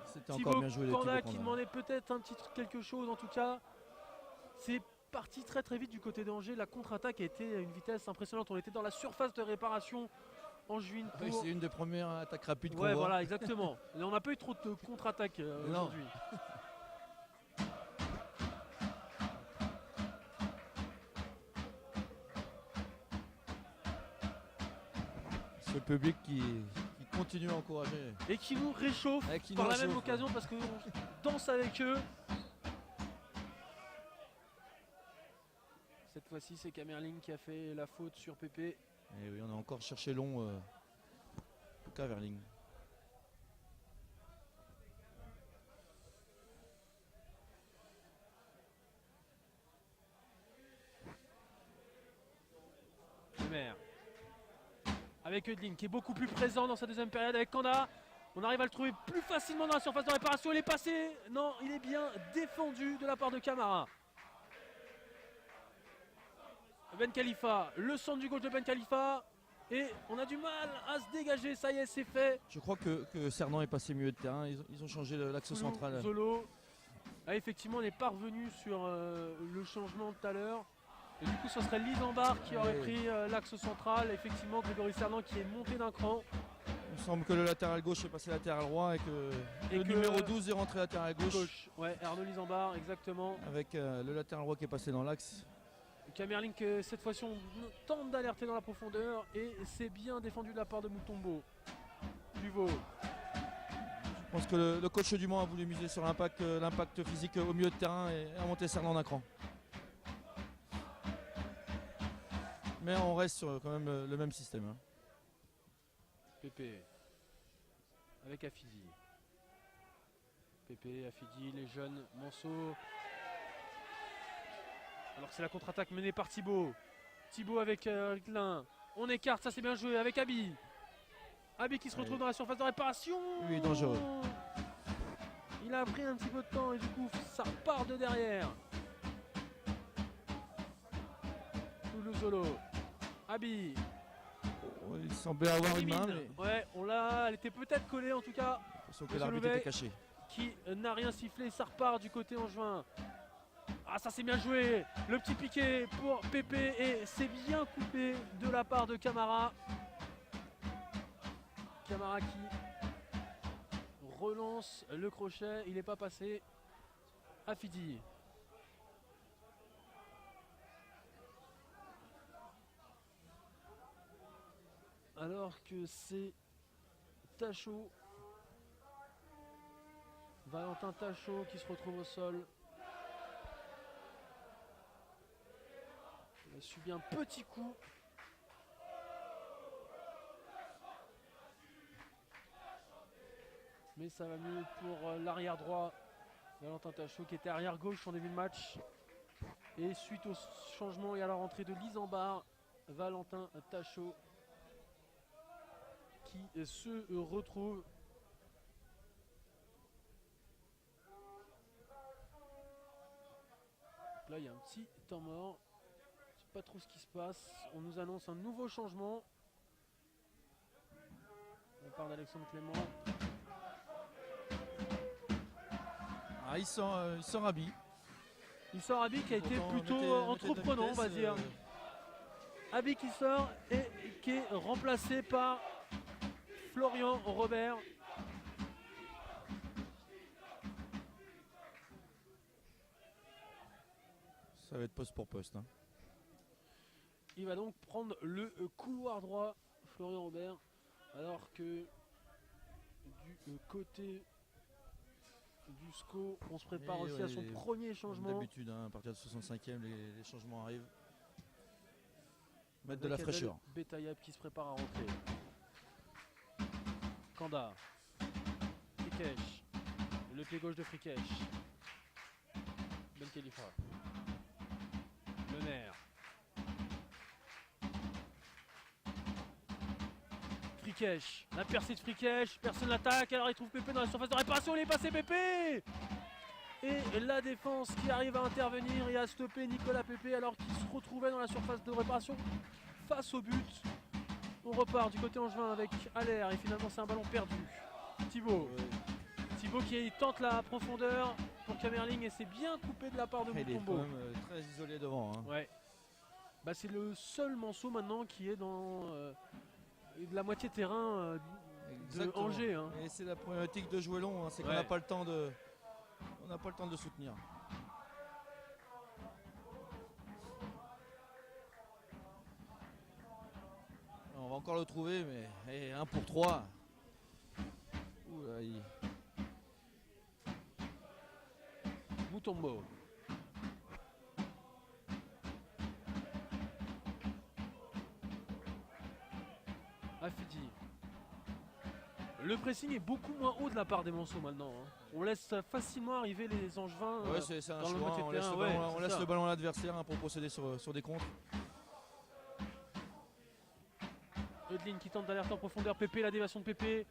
C'était encore bien joué. Kanda qui demandait peut-être un petit quelque chose, en tout cas. C'est parti très très vite du côté d'Angers, la contre-attaque a été à une vitesse impressionnante. On était dans la surface de réparation. Angevine pour... Oui, c'est une des premières attaques rapides qu'on ouais, voit. voilà, exactement. Et on n'a pas eu trop de contre-attaques aujourd'hui. Ce public qui continue à encourager. Et qui nous réchauffe par la même occasion parce qu'on danse avec eux. Cette fois-ci, c'est Camerling qui a fait la faute sur Pépé. Et oui, on a encore cherché long pour Camerling. Lemaire. Avec Eudlin qui est beaucoup plus présent dans sa deuxième période avec Kanda. On arrive à le trouver plus facilement dans la surface de réparation. Il est passé. Non, il est bien défendu de la part de Camara. Ben Khalifa, le centre du gauche de Ben Khalifa. Et on a du mal à se dégager. Ça y est, c'est fait. Je crois que Cernan est passé milieu de terrain. Ils ont changé l'axe central. Zolo. Ah, effectivement, on est parvenu sur le changement de tout à l'heure. Et du coup, ce serait Lisambard qui aurait pris l'axe central. Effectivement, Grégory Cernan qui est monté d'un cran. Il me semble que le latéral gauche est passé latéral droit et que le numéro 12 est rentré latéral gauche. Ouais, Arnaud Lisambard, exactement. Avec le latéral droit qui est passé dans l'axe. Camerling, cette fois-ci, on tente d'alerter dans la profondeur. Et c'est bien défendu de la part de Mutombo. Duvaux. Je pense que le coach du Mans a voulu miser sur l'impact physique au milieu de terrain et a monté Cernan d'un cran. Mais on reste sur quand même le même système. Hein. Pépé avec Afidi. Pépé, Afidi, les jeunes Manceaux. Alors que c'est la contre-attaque menée par Thibaut. Thibaut avec Ricklin. On écarte, ça c'est bien joué avec Abi. Abi qui se retrouve dans la surface de réparation. Oui, dangereux. Il a pris un petit peu de temps et du coup ça repart de derrière. Toulousolo. Abi. Oh, il semblait avoir une main. Mais... Ouais, elle était peut-être collée en tout cas. Sauf que l'arbitre était caché. Qui n'a rien sifflé, ça repart du côté angevin. Ah, ça c'est bien joué. Le petit piqué pour Pépé et c'est bien coupé de la part de Camara. Camara qui relance le crochet, il n'est pas passé. Afidi. Alors que c'est Tachot, Valentin Tachot qui se retrouve au sol. Il a subi un petit coup. Mais ça va mieux pour l'arrière droit. Valentin Tachot qui était arrière gauche en début de match. Et suite au changement et à la rentrée de Lisambard, Valentin Tachot qui se retrouve. Là il y a un petit temps mort. Je ne sais pas trop ce qui se passe. On nous annonce un nouveau changement. On part d'Alexandre Clément. Ah, il sort Abi. Il sort Abi qui a été plutôt entreprenant, on va dire. Abi qui sort et qui est remplacé par Florian Robert. Ça va être poste pour poste. Hein. Il va donc prendre le couloir droit, Florian Robert, alors que du côté du SCO, on se prépare Et aussi ouais, à son premier Comme changement. d'habitude, hein, à partir de 65e, les changements arrivent. Mettre de la Avec Adel fraîcheur. Betayeb qui se prépare à rentrer. Kanda. Frikesh. Le pied gauche de Frikesh. Ben Khalifa. Le maire. Frikesh. La percée de Frikesh. Personne l'attaque. Alors il trouve Pépé dans la surface de réparation. Il est passé Pépé. Et la défense qui arrive à intervenir et à stopper Nicolas Pépé alors qu'il se retrouvait dans la surface de réparation face au but. On repart du côté angevin avec Allaire et finalement c'est un ballon perdu. Thibaut. Thibaut qui tente la profondeur pour Kamerling et c'est bien coupé de la part de Il est Mutombo. quand même très isolé devant. Hein. Ouais. Bah, c'est le seul Manceau maintenant qui est dans de la moitié terrain de Exactement. Angers. Hein. Et c'est la problématique de jouer long, hein, c'est qu'on Ouais. n'a pas le temps de. On n'a pas le temps de le soutenir. On va encore le trouver, mais 1 pour 3. Ouh là, Mutombo. Afidi. Le pressing est beaucoup moins haut de la part des Manceaux maintenant. Hein. On laisse facilement arriver les Angevins Ouais, c'est un dans le choix, moitié on de laisse, terrain. le ballon, Ouais, on c'est laisse ça. le ballon à l'adversaire hein, pour procéder sur des contres. Eudeline qui tente d'alerter en profondeur. Pépé, la déviation de Pépé.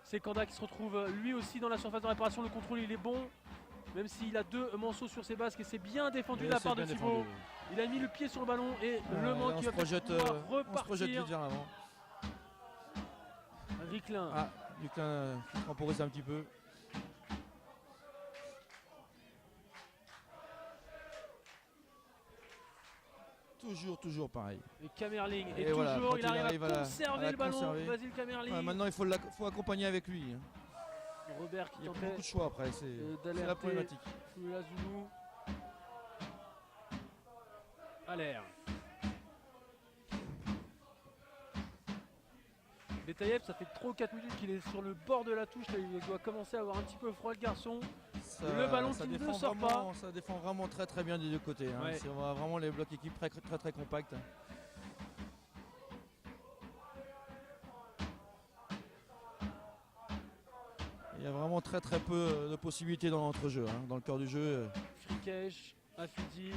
C'est Kanda qui se retrouve lui aussi dans la surface de réparation. Le contrôle il est bon. Même s'il a 2 Manceaux sur ses basques et c'est bien défendu de la part de Thibaut. Il a mis le pied sur le ballon et le Mans qui va peut-être pouvoir on se projette vite repartir. vers l'avant. Ricklin. Ah, Duclin qui temporise un petit peu. Toujours pareil. Et Kamerling. Et, Et voilà, toujours, quand il arrive à à conserver la le ballon. conserver. Basile Kamerling. Ouais, maintenant, il faut accompagner avec lui. Hein. Robert qui Il y a plus tentait beaucoup de choix après, c'est la d'alerter problématique. la Zoulou. Allaire. Betayeb, ça fait 3 ou 4 minutes qu'il est sur le bord de la touche. Là, il doit commencer à avoir un petit peu froid le garçon. Le ballon qui ne sort pas. Ça défend vraiment très bien des deux côtés. Hein. Ouais. C'est vraiment les blocs équipes très compacts. Il y a vraiment très peu de possibilités dans l'entrejeu. Hein. Dans le cœur du jeu. Frikesh, Afidi.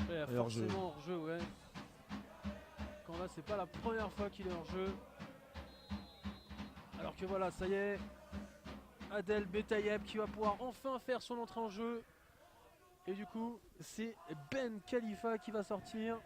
Ouais, Et hors-jeu. forcément hors-jeu, ouais. Quand là, c'est pas la première fois qu'il est hors-jeu. Alors que voilà, ça y est. Adel Betayeb qui va pouvoir enfin faire son entrée en jeu. Et du coup, c'est Ben Khalifa qui va sortir.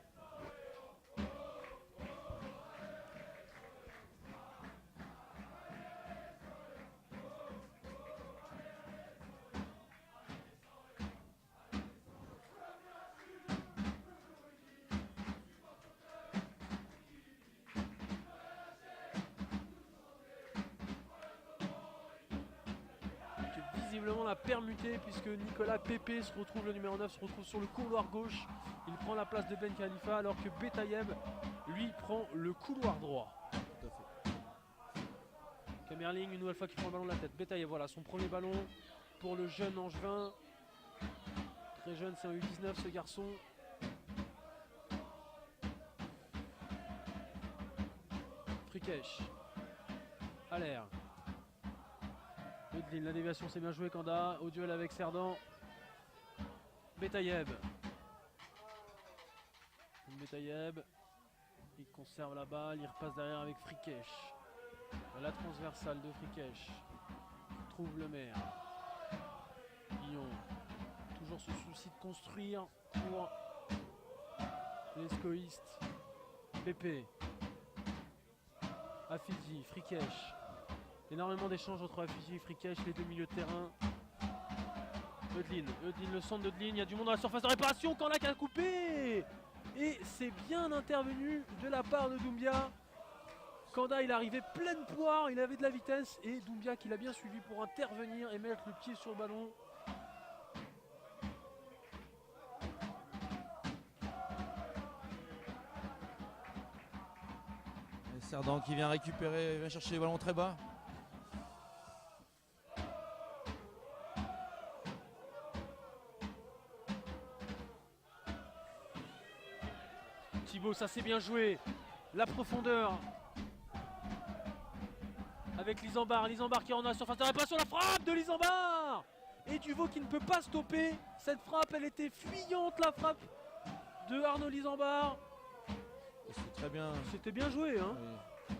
Visiblement l'a permuté puisque Nicolas Pépé se retrouve, le numéro 9 se retrouve sur le couloir gauche. Il prend la place de Ben Khalifa alors que Betayeb lui prend le couloir droit. Tout à fait. Kamerling une nouvelle fois qui prend le ballon de la tête. Betayeb, voilà son premier ballon pour le jeune Angevin. Très jeune, c'est un U19 ce garçon. Frikesh. Allaire. Eudeline, la déviation c'est bien joué Kanda. Au duel avec Cerdan. Betayeb. Betayeb. Il conserve la balle, il repasse derrière avec Frikesh. La transversale de Frikesh. Trouve le maire. Lyon. Toujours ce souci de construire pour les scoïstes. Pépé. Afidi, Frikesh. Énormément d'échanges entre Afidi et Frikesh, les deux milieux de terrain. Eudeline, le centre d'Eudeline, il y a du monde dans la surface de réparation, Kanda qui a coupé. Et c'est bien intervenu de la part de Doumbia. Kanda il arrivait pleine poire, il avait de la vitesse et Doumbia qui l'a bien suivi pour intervenir et mettre le pied sur le ballon. Cerdan qui vient récupérer, vient chercher les ballons très bas. Thibaut, ça c'est bien joué. La profondeur. Avec Lisambard. Lisambard qui est en la surface de réparation. La frappe de Lisambard. Et Duvaux qui ne peut pas stopper. Cette frappe, elle était fuyante, la frappe de Arnaud Lisambard. C'est très bien. C'était bien joué, hein. Oui.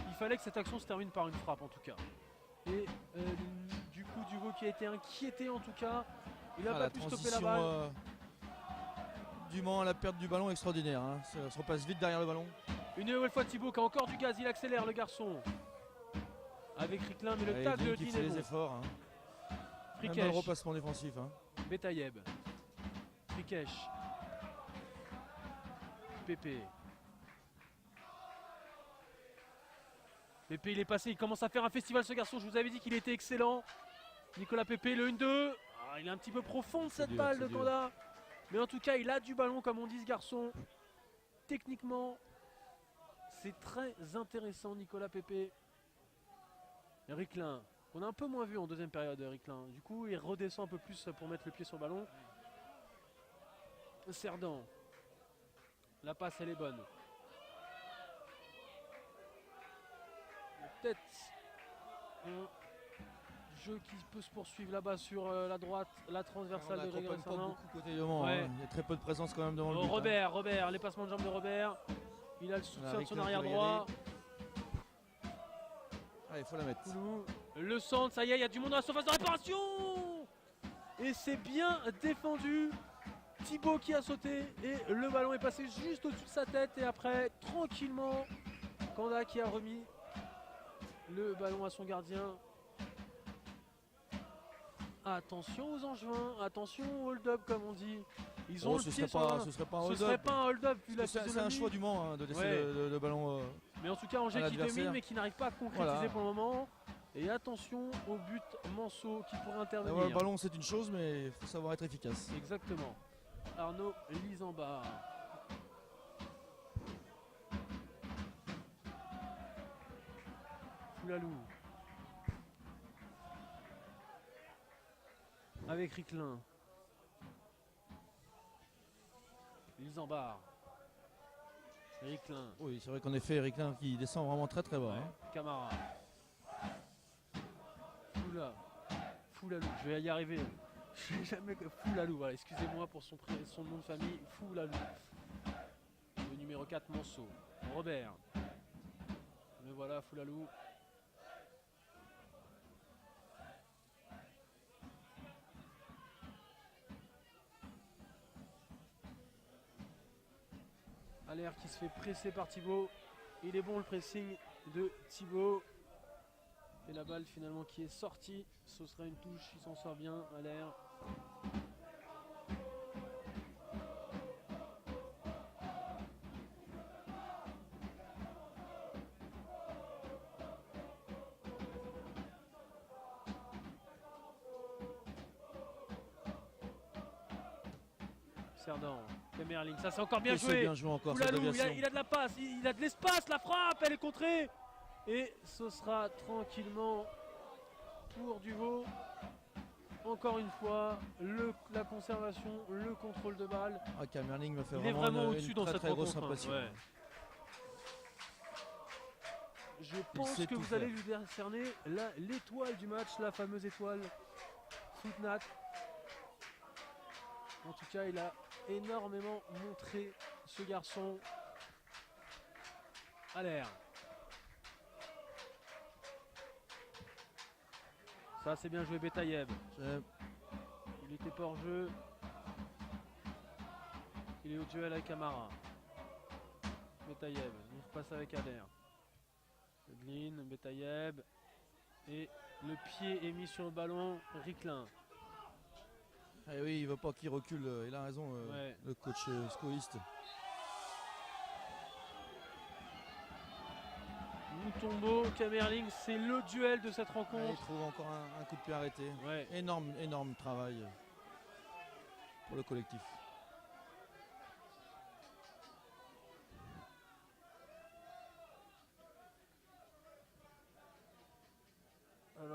Il fallait que cette action se termine par une frappe en tout cas. Et du coup Duvaux qui a été inquiété en tout cas. Il n'a pas pu stopper la balle. Du Mans à la perte du ballon extraordinaire. Hein. Ça se repasse vite derrière le ballon. Une nouvelle fois Thibaut qui a encore du gaz, il accélère le garçon. Avec Ricklin, mais le tag de qui Dean fait est les bon. efforts. Hein. Même dans le Frikesh, repassement défensif. Hein. Betayeb, Frikesh, Pépé. Pépé il est passé, il commence à faire un festival ce garçon, je vous avais dit qu'il était excellent. Nicolas Pépé, le 1-2. Ah, il est un petit peu profond cette dur, balle de dur. Kanda. Mais en tout cas il a du ballon comme on dit ce garçon. Techniquement, c'est très intéressant Nicolas Pépé. Ricklin, qu'on a un peu moins vu en deuxième période Ricklin. Du coup il redescend un peu plus pour mettre le pied sur le ballon. Cerdan. La passe elle est bonne. Peut-être un jeu qui peut se poursuivre là-bas sur la droite, la transversale de Grégory pas Cerdan. beaucoup côté de Mans. Ouais. Hein. Il y a très peu de présence quand même devant le but. Robert, les passements de jambes de Robert. Il a le soutien de son arrière Ricklin droit. Allez, il faut la mettre. Koulou. Le centre, ça y est, il y a du monde dans la surface de réparation. Et c'est bien défendu. Thibaut qui a sauté et le ballon est passé juste au-dessus de sa tête. Et après, tranquillement, Kanda qui a remis le ballon à son gardien. Attention aux Angevins, attention au hold-up comme on dit. Ils ont le pied sur la main. Ce serait pas un Ce hold-up. serait pas un hold-up vu la C'est un physionomie. choix du Mans hein, de laisser Ouais. le ballon. Mais en tout cas Angers à qui l'adversaire. domine mais qui n'arrive pas à concrétiser Voilà. pour le moment. Et attention au but Manceau qui pourrait intervenir. Le ballon c'est une chose mais il faut savoir être efficace. Exactement. Arnaud Lisambard. Foulalou. Avec Ricklin. Lisambard. Ricklin. Oui, c'est vrai qu'en effet, Ricklin qui descend vraiment très très bas. Ouais. Hein. Camara. Foulalou, je vais y arriver. Je vais jamais. Foulalou, voilà, excusez-moi pour son nom de famille. Foulalou. Le numéro 4, Manceau. Robert. Mais voilà, Foulalou. Allaire qui se fait presser par Thibaut. Il est bon le pressing de Thibaut. Et la balle finalement qui est sortie. Ce sera une touche, il s'en sort bien Allaire. Cerdan, Kemerling, ça c'est encore bien joué. Bien joué encore cette Foulalou, déviation. il a de la passe, il a de l'espace, la frappe, elle est contrée. Et ce sera tranquillement pour Duvaux. Encore une fois, la conservation, le contrôle de balle. Ah, Kemerling me fait Il est vraiment vraiment une au-dessus dans très, cette très grosse rencontre. impression. Ouais. Je pense sait que tout vous allez faire. lui décerner l'étoile du match, la fameuse étoile Footnat. En tout cas, il a énormément montré ce garçon. À l'air. Ça, c'est bien joué Betayeb. Il était pas hors jeu. Il est au duel avec Camara. Betayeb, il repasse avec Allaire. Glin, Betayeb. Et le pied est mis sur le ballon. Ricklin. Eh oui, il veut pas qu'il recule, il a raison, Ouais. le coach scoïste. Mutombo, Kemerling, c'est le duel de cette Il rencontre. trouve encore un coup de pied arrêté. Ouais. Énorme travail pour le collectif.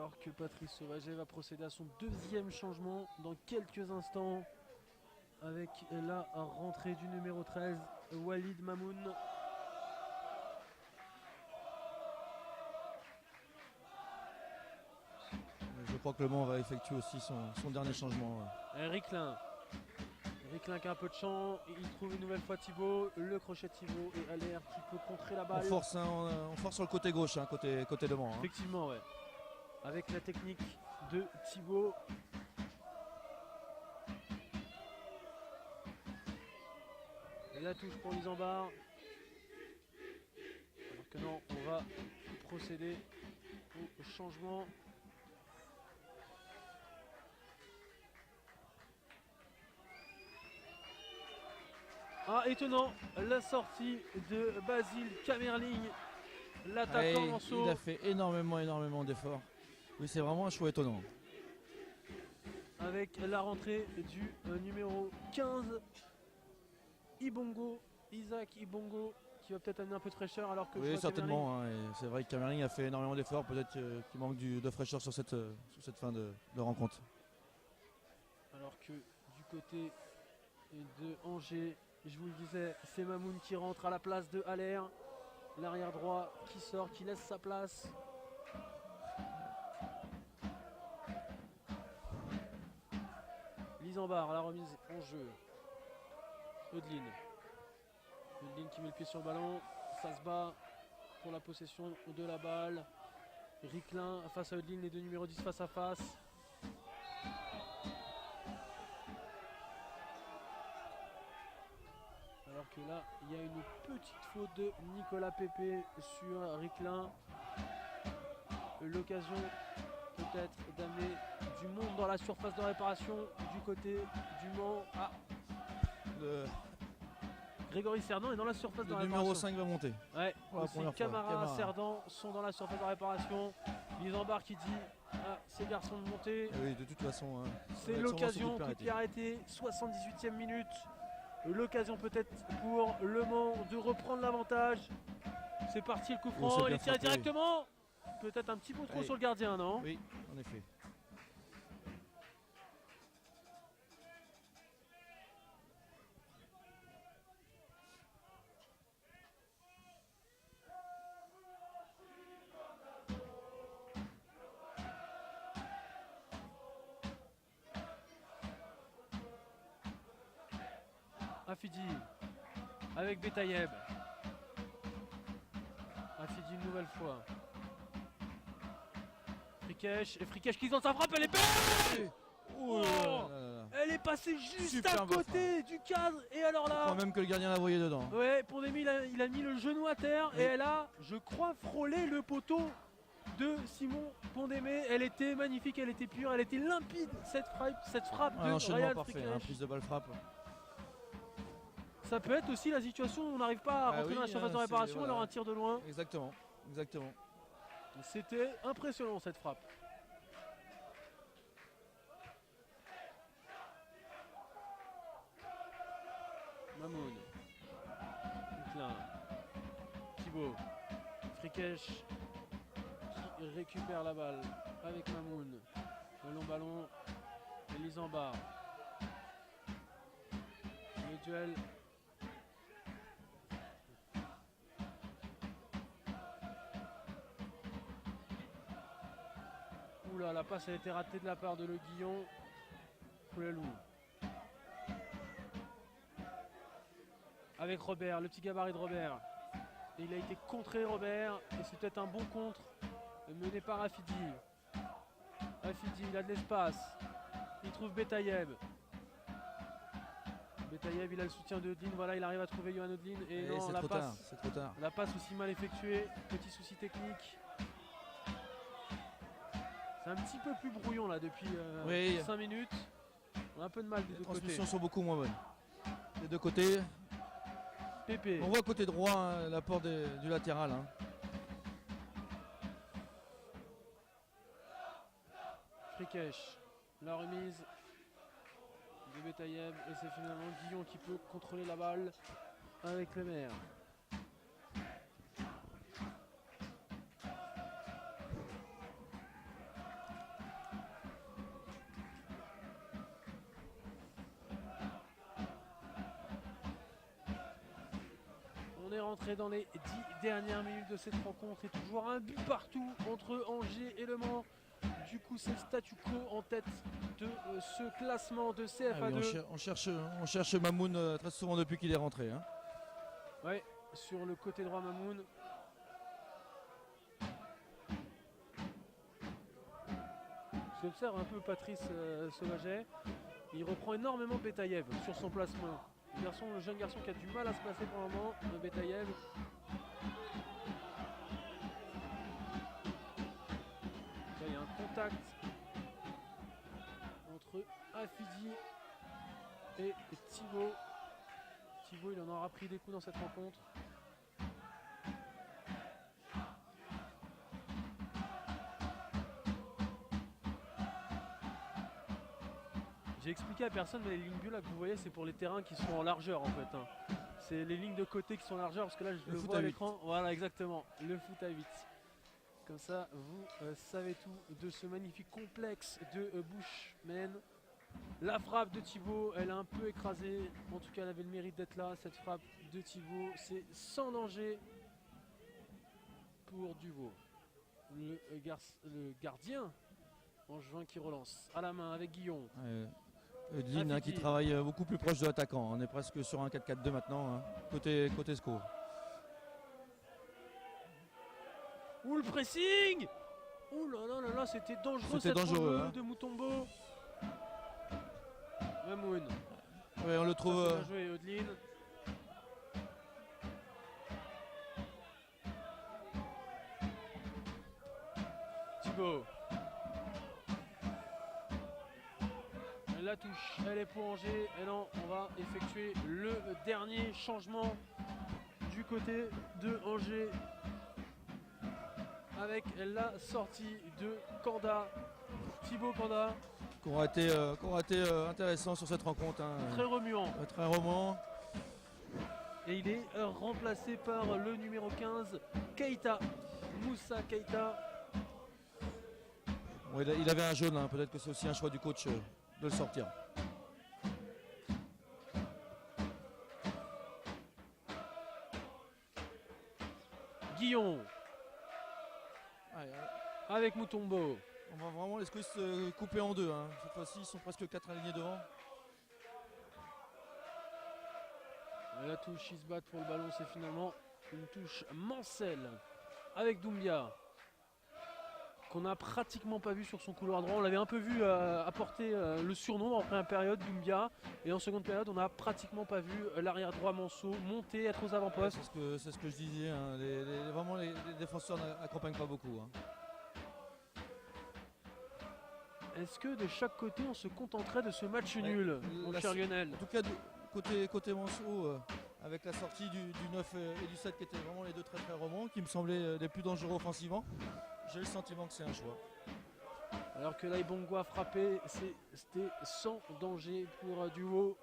Alors que Patrice Sauvaget va procéder à son deuxième changement dans quelques instants avec la rentrée du numéro 13, Walid Mamoun. Je crois que Le Mans va effectuer aussi son dernier changement. Ricklin. Ricklin qui a un peu de champ, il trouve une nouvelle fois Thibaut, le crochet de Thibaut et Allaire qui peut contrer la On balle. force, hein, on force sur le côté gauche, hein, côté Le Mans. Hein. Effectivement, ouais. Avec la technique de Thibaut. Et la touche pour Lisambard. Alors que non, on va procéder au changement. Ah, étonnant, la sortie de Basile Kamerling, l'attaquant en saut. Il a fait énormément d'efforts. Oui, c'est vraiment un choix étonnant. Avec la rentrée du numéro 15, Ibongo, Isaac Ibongo, qui va peut-être amener un peu de fraîcheur alors que Oui, certainement. Hein, et c'est vrai que Kamerling a fait énormément d'efforts. Peut-être qu'il manque de fraîcheur sur cette fin de rencontre. Alors que du côté de Angers, je vous le disais, c'est Mamoun qui rentre à la place de Allaire. L'arrière droit qui sort, qui laisse sa place. Lisambard, la remise en jeu. Eudeline. Eudeline qui met le pied sur le ballon. Ça se bat pour la possession de la balle. Ricklin face à Eudeline, les deux numéros 10 face à face. Alors que là, il y a une petite faute de Nicolas Pépé sur Ricklin. L'occasion peut-être d'amener du monde dans la surface de réparation du côté du Mans. Ah, Grégory Cerdan est dans la surface de le réparation. numéro 5 va monter. Ouais, Pour la aussi première fois. Camara, Cerdan sont dans la surface de réparation. Lisambard qui dit à ces garçons de monter. Et oui, de toute façon. C'est l'occasion, coup de pied arrêté, 78e minute. L'occasion peut-être pour Le Mans de reprendre l'avantage. C'est parti, le coup franc, il est tiré directement. Peut-être un petit peu trop sur le gardien, non? Oui, en effet. Afidi avec Betayeb. Afidi une nouvelle fois. Frikesh, et Frikesh qui tente sa frappe, elle est belle. Oh, elle est passée juste Super à côté du cadre, et alors je là, crois même que le gardien la voyait dedans. ouais, Pondemi il a mis le genou à terre, Oui. et elle a, je crois, frôlé le poteau de Simon Pondémé. Elle était magnifique, elle était pure, elle était limpide, cette frappe Un de enchaînement Ryan parfait, Frikesh. hein, prise de balle frappe. Ça peut être aussi la situation où on n'arrive pas à rentrer dans la surface de réparation, alors un tir de loin. Exactement. C'était impressionnant cette frappe. Mamoun. Klein. Thibaut. Frikesh qui récupère la balle avec Mamoun. Le long ballon. Lisambard. Le duel. Oula, la passe a été ratée de la part de Le Guillon. Poulalou. Avec Robert, le petit gabarit de Robert. Et il a été contré, Robert. Et c'est peut-être un bon contre mené par Afidi. Afidi, il a de l'espace. Il trouve Betayeb. Betayeb, il a le soutien de Odline. Voilà, il arrive à trouver Johan Odline. Et non, c'est la trop passe. tard, c'est trop tard. La passe aussi mal effectuée. Petit souci technique. C'est un petit peu plus brouillon là depuis 5 minutes. On a un peu de mal des deux côtés. Les transmissions sont beaucoup moins bonnes. Des deux côtés. Pépé. On voit côté droit hein, l'apport du latéral. Hein. Frikesh. La remise de Betayeb. Et c'est finalement Guillon qui peut contrôler la balle avec le maire. rentrer dans les 10 dernières minutes de cette rencontre et toujours un but partout entre Angers et Le Mans. Du coup, c'est le statu quo en tête de ce classement de CFA2. Oui, on cherche Mamoun très souvent depuis qu'il est rentré. Hein. Ouais, sur le côté droit Mamoun. J'observe un peu Patrice Sauvaget. Il reprend énormément Betaïev sur son placement. Le jeune garçon qui a du mal à se placer pour le moment, Betaïev. Là, il y a un contact entre Afidi et Thibaut. Thibaut, il en aura pris des coups dans cette rencontre. J'ai expliqué à personne, mais les lignes bleues là que vous voyez, c'est pour les terrains qui sont en largeur en fait. Hein. C'est les lignes de côté qui sont en largeur parce que là je le vois à l'écran. Voilà, exactement, le foot à 8. Comme ça, vous savez tout de ce magnifique complexe de Bushman. La frappe de Thibaut, elle a un peu écrasé. En tout cas, elle avait le mérite d'être là. Cette frappe de Thibaut, c'est sans danger pour Duvaux. Le gardien Angevin qui relance à la main avec Guillon. Eudeline qui travaille beaucoup plus proche de l'attaquant. On est presque sur un 4-4-2 maintenant, hein, côté SCO. Ouh, le pressing! Ouh là là là là, c'était dangereux cette dangereux hein. de Mutombo. Mamoun. Ouais, on le trouve. Bien joué, Eudeline. Thibaut. La touche, elle est pour Angers. Et non, on va effectuer le dernier changement du côté de Angers avec la sortie de Kanda, Thibaut Kanda. Qui aura été intéressant sur cette rencontre. Hein. Très remuant. Très remuant. Et il est remplacé par le numéro 15, Keita. Moussa Keita. Bon, il avait un jaune, hein. Peut-être que c'est aussi un choix du coach de le sortir. Guillon. Avec Mutombo. On va vraiment les Squeeze se couper en deux. Hein. Cette fois-ci, ils sont presque 4 alignés devant. La touche, ils se battent pour le ballon. C'est finalement une touche Mancel avec Doumbia. Qu'on n'a pratiquement pas vu sur son couloir droit. On l'avait un peu vu apporter le surnom en première période, Doumbia. Et en seconde période, on n'a pratiquement pas vu l'arrière droit Manceau monter, être aux avant-postes. C'est ce que je disais. Hein. Vraiment, les défenseurs n'accompagnent pas beaucoup. Hein. Est-ce que de chaque côté, on se contenterait de ce match nul, mon cher Lionel? En tout cas, côté Manceau, avec la sortie du 9 et du 7 qui étaient vraiment les deux très très romans, qui me semblaient les plus dangereux offensivement, j'ai le sentiment que c'est un choix. Alors que là, Ibongo a frappé, c'était sans danger pour Duvaux.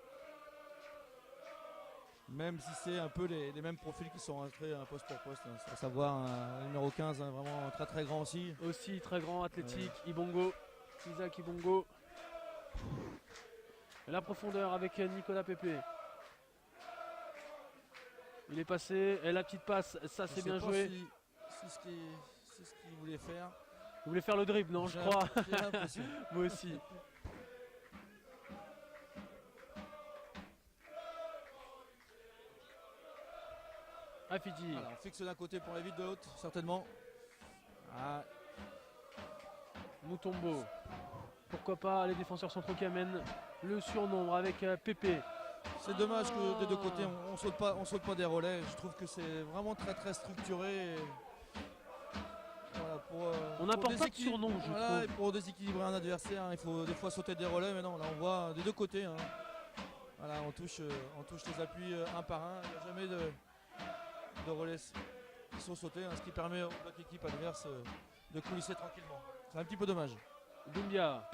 Même si c'est un peu les mêmes profils qui sont rentrés poste pour poste, hein, à savoir un numéro 15, hein, vraiment très très grand aussi. Aussi très grand, athlétique, Ibongo, Isaac Ibongo. La profondeur avec Nicolas Pépé. Il est passé, et la petite passe, ça c'est bien joué. C'est ce qu'il voulait faire. Il voulait faire le dribble, non, je crois. J'ai l'impression. Moi aussi. Afidi. Voilà, on fixe d'un côté pour aller vite de l'autre, certainement. Ah. Mutombo. Pourquoi pas les défenseurs centraux qui amènent le surnombre avec Pépé. C'est dommage que des deux côtés on saute pas des relais. Je trouve que c'est vraiment très très structuré. Voilà, on n'apporte pas de surnom, je trouve. Et pour déséquilibrer un adversaire, hein, il faut des fois sauter des relais, mais non, là on voit des deux côtés. Hein. Voilà, on touche les appuis un par un. Il n'y a jamais de relais qui sont sautés, hein, ce qui permet au bloc équipe adverse de coulisser tranquillement. C'est un petit peu dommage. Doumbia.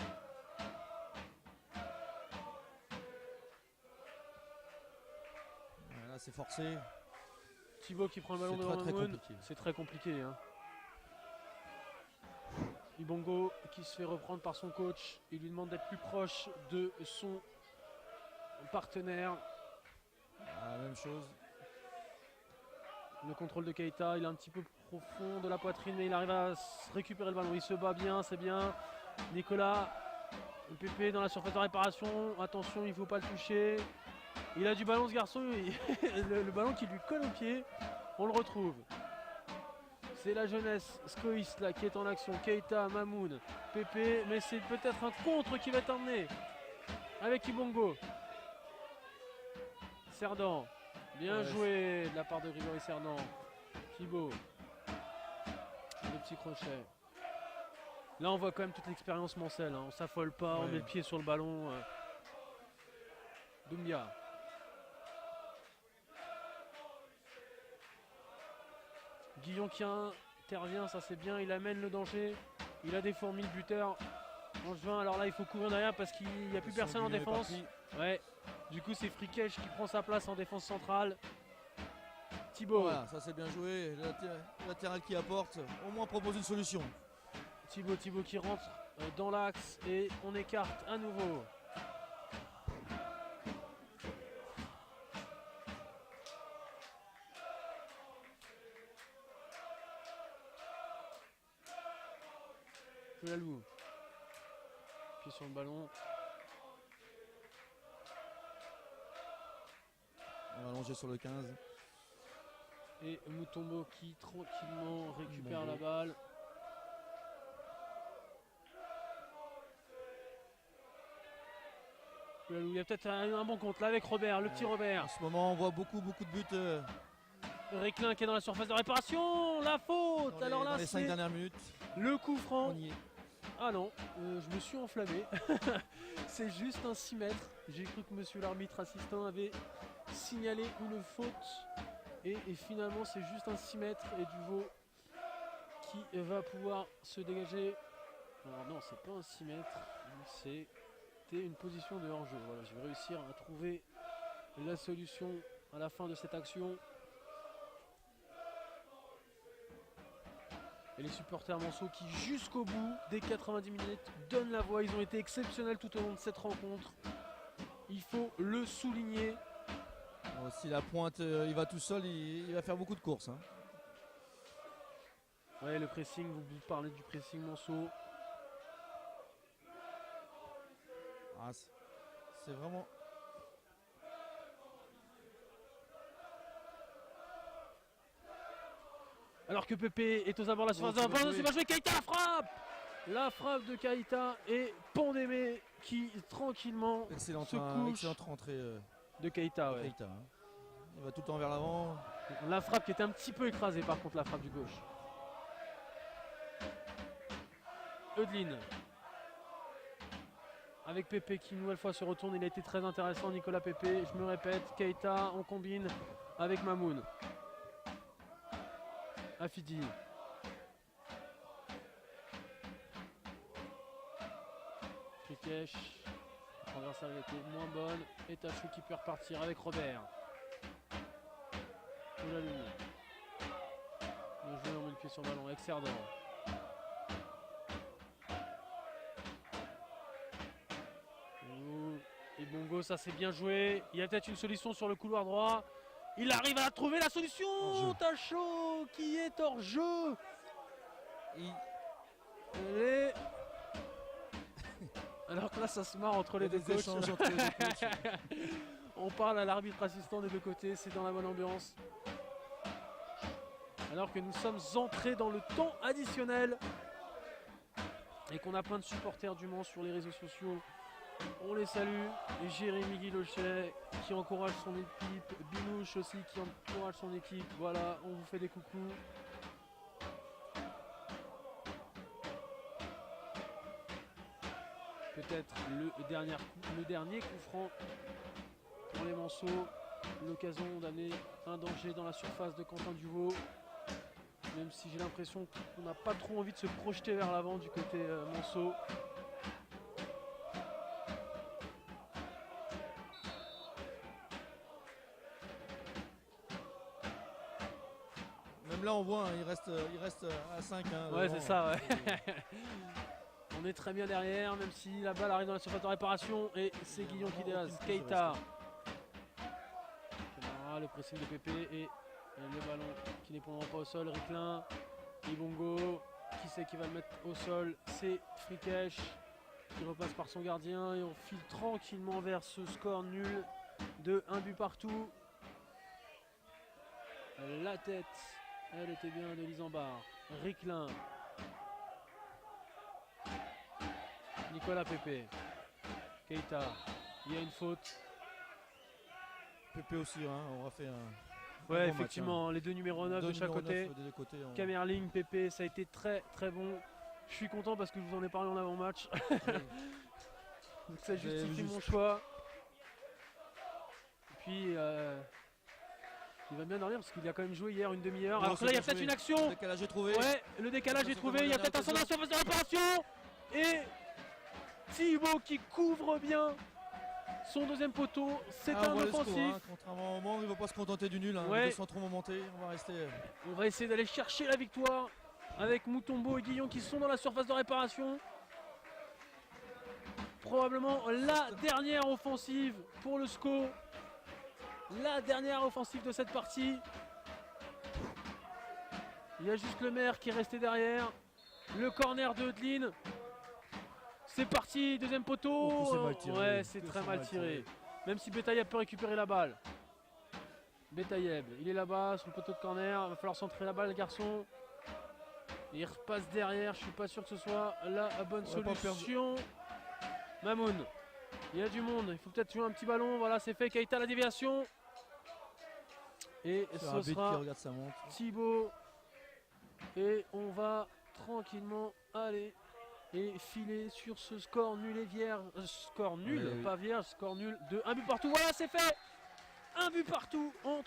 Là c'est forcé. Thibaut qui prend le ballon devant Mamoun. C'est très compliqué. Hein. Ibongo qui se fait reprendre par son coach. Il lui demande d'être plus proche de son partenaire. La même chose. Le contrôle de Keita, il est un petit peu profond de la poitrine, mais il arrive à récupérer le ballon. Il se bat bien, c'est bien. Nicolas, le Pépé dans la surface de réparation. Attention, il ne faut pas le toucher. Il a du ballon ce garçon, le ballon qui lui colle au pied, on le retrouve. C'est la jeunesse Scoïs là qui est en action. Keita, Mamoun, Pépé, mais c'est peut-être un contre qui va être emmené avec Ibongo. Cerdan, bien joué de la part de Grégory Cerdan. Thibaut, le petit crochet. Là on voit quand même toute l'expérience Mancel, hein. On s'affole pas, on met le pied sur le ballon. Doumbia. Guillon qui intervient, ça c'est bien, il amène le danger. Il a des fourmis, le buteur. Angevin, alors là il faut courir derrière parce qu'il n'y a plus personne en défense. Ouais. Du coup c'est Frikesh qui prend sa place en défense centrale. Thibaut. Voilà, ça c'est bien joué. Le latéral qui apporte, au moins propose une solution. Thibaut qui rentre dans l'axe et on écarte à nouveau. Lalou. Pied sur le ballon. On va allonger sur le 15. Et Mutombo qui tranquillement récupère la balle. Il y a peut-être un bon compte là avec Robert, le petit Robert. En ce moment on voit beaucoup de buts. Réclin qui est dans la surface de réparation. La faute. Alors là dans les 5 c'est dernières minutes. le coup franc. On y est. Ah non, je me suis enflammé. C'est juste un 6 mètres. J'ai cru que monsieur l'arbitre assistant avait signalé une faute. Et finalement c'est juste un 6 mètres et Duvaux qui va pouvoir se dégager. Alors non, c'est pas un 6 mètres, c'était une position de hors-jeu. Voilà, je vais réussir à trouver la solution à la fin de cette action. Et les supporters Manceau qui jusqu'au bout des 90 minutes donnent la voix. Ils ont été exceptionnels tout au long de cette rencontre. Il faut le souligner. Bon, si la pointe il va tout seul, il va faire beaucoup de courses. Hein. Ouais, le pressing, vous parlez du pressing Manceau. Ah, c'est vraiment... Alors que Pépé est aux abords de la surface de réparation, c'est pas joué. Keita, la frappe de Keita et Pandémé qui tranquillement excellente rentrée de Keita. Ouais. Keita, hein. Il va tout le temps vers l'avant. La frappe qui était un petit peu écrasée par contre, la frappe du gauche. Eudeline. Avec Pépé qui une nouvelle fois se retourne, il a été très intéressant Nicolas Pépé, je me répète, Keita on combine avec Mamoun. Afidi. Krikesh. La transversale était moins bonne. Et Tachou qui peut repartir avec Robert. Oulalou. Le joueur met le pied sur le ballon avec Cerdan. Et Bongo, ça c'est bien joué. Il y a peut-être une solution sur le couloir droit. Il arrive à trouver la solution. Tachot qui est hors jeu. Alors que là ça se marre entre les deux coachs. On parle à l'arbitre assistant des deux côtés, c'est dans la bonne ambiance. Alors que nous sommes entrés dans le temps additionnel et qu'on a plein de supporters du Mans sur les réseaux sociaux. On les salue. Et Jérémy Guilochet qui encourage son équipe. Binouche aussi qui encourage son équipe. Voilà, on vous fait des coucous. Peut-être le dernier coup franc pour les Manceaux. L'occasion d'amener un danger dans la surface de Quentin Duvaux. Même si j'ai l'impression qu'on n'a pas trop envie de se projeter vers l'avant du côté Manceau. Même là on voit, hein, il reste à 5. Hein, ouais, c'est ça, ouais. On est très bien derrière, même si la balle arrive dans la surface de réparation. Et c'est Guillon qui dépasse. Keita. Ah, le pressing de Pépé et Et le ballon qui n'est pour le moment pas au sol. Ricklin, Ibongo. Qui c'est qui va le mettre au sol? C'est Frikesh qui repasse par son gardien et on file tranquillement vers ce score nul de 1 but partout. La tête, elle était bien de Lisambard. Ricklin. Nicolas Pepe. Keita. Il y a une faute. Pépé aussi, hein, on a fait un. Ouais, bon effectivement, les deux numéros 9 de chaque côté. Des deux côtés, Kamerling, Pepe, ça a été très très bon. Je suis content parce que je vous en ai parlé en avant-match. Donc ça justifie mon choix. Et puis il va bien dormir parce qu'il a quand même joué hier une demi-heure. Non, Alors que là il y a peut-être une action. Le décalage est trouvé. Ouais, le décalage est trouvé. Il y a peut-être un centre sur la réparation. Et Thibaut qui couvre bien son deuxième poteau. C'est un offensif. Score, hein. Contrairement au Mans, il ne va pas se contenter du nul. Hein. Ouais. Les deux centraux vont monter. On va rester. On va essayer d'aller chercher la victoire avec Mutombo et Guillon qui sont dans la surface de réparation. Probablement la dernière offensive pour le SCO. La dernière offensive de cette partie. Il y a juste le maire qui est resté derrière. Le corner de Odeline. C'est parti, deuxième poteau. Oh, c'est mal tiré. Ouais, c'est très mal tiré. Même si Betayeb peut récupérer la balle. Betayeb, il est là-bas sur le poteau de corner. Il va falloir centrer la balle, le garçon. Il repasse derrière. Je suis pas sûr que ce soit la bonne solution. Mamoun, il y a du monde. Il faut peut-être jouer un petit ballon. Voilà, c'est fait. Keita la déviation. Et ce sera Thibaut. Et on va tranquillement aller et filer sur ce score nul et vierge. Score nul, pas vierge, score nul de 1 but partout. Voilà, c'est fait. Un but partout entre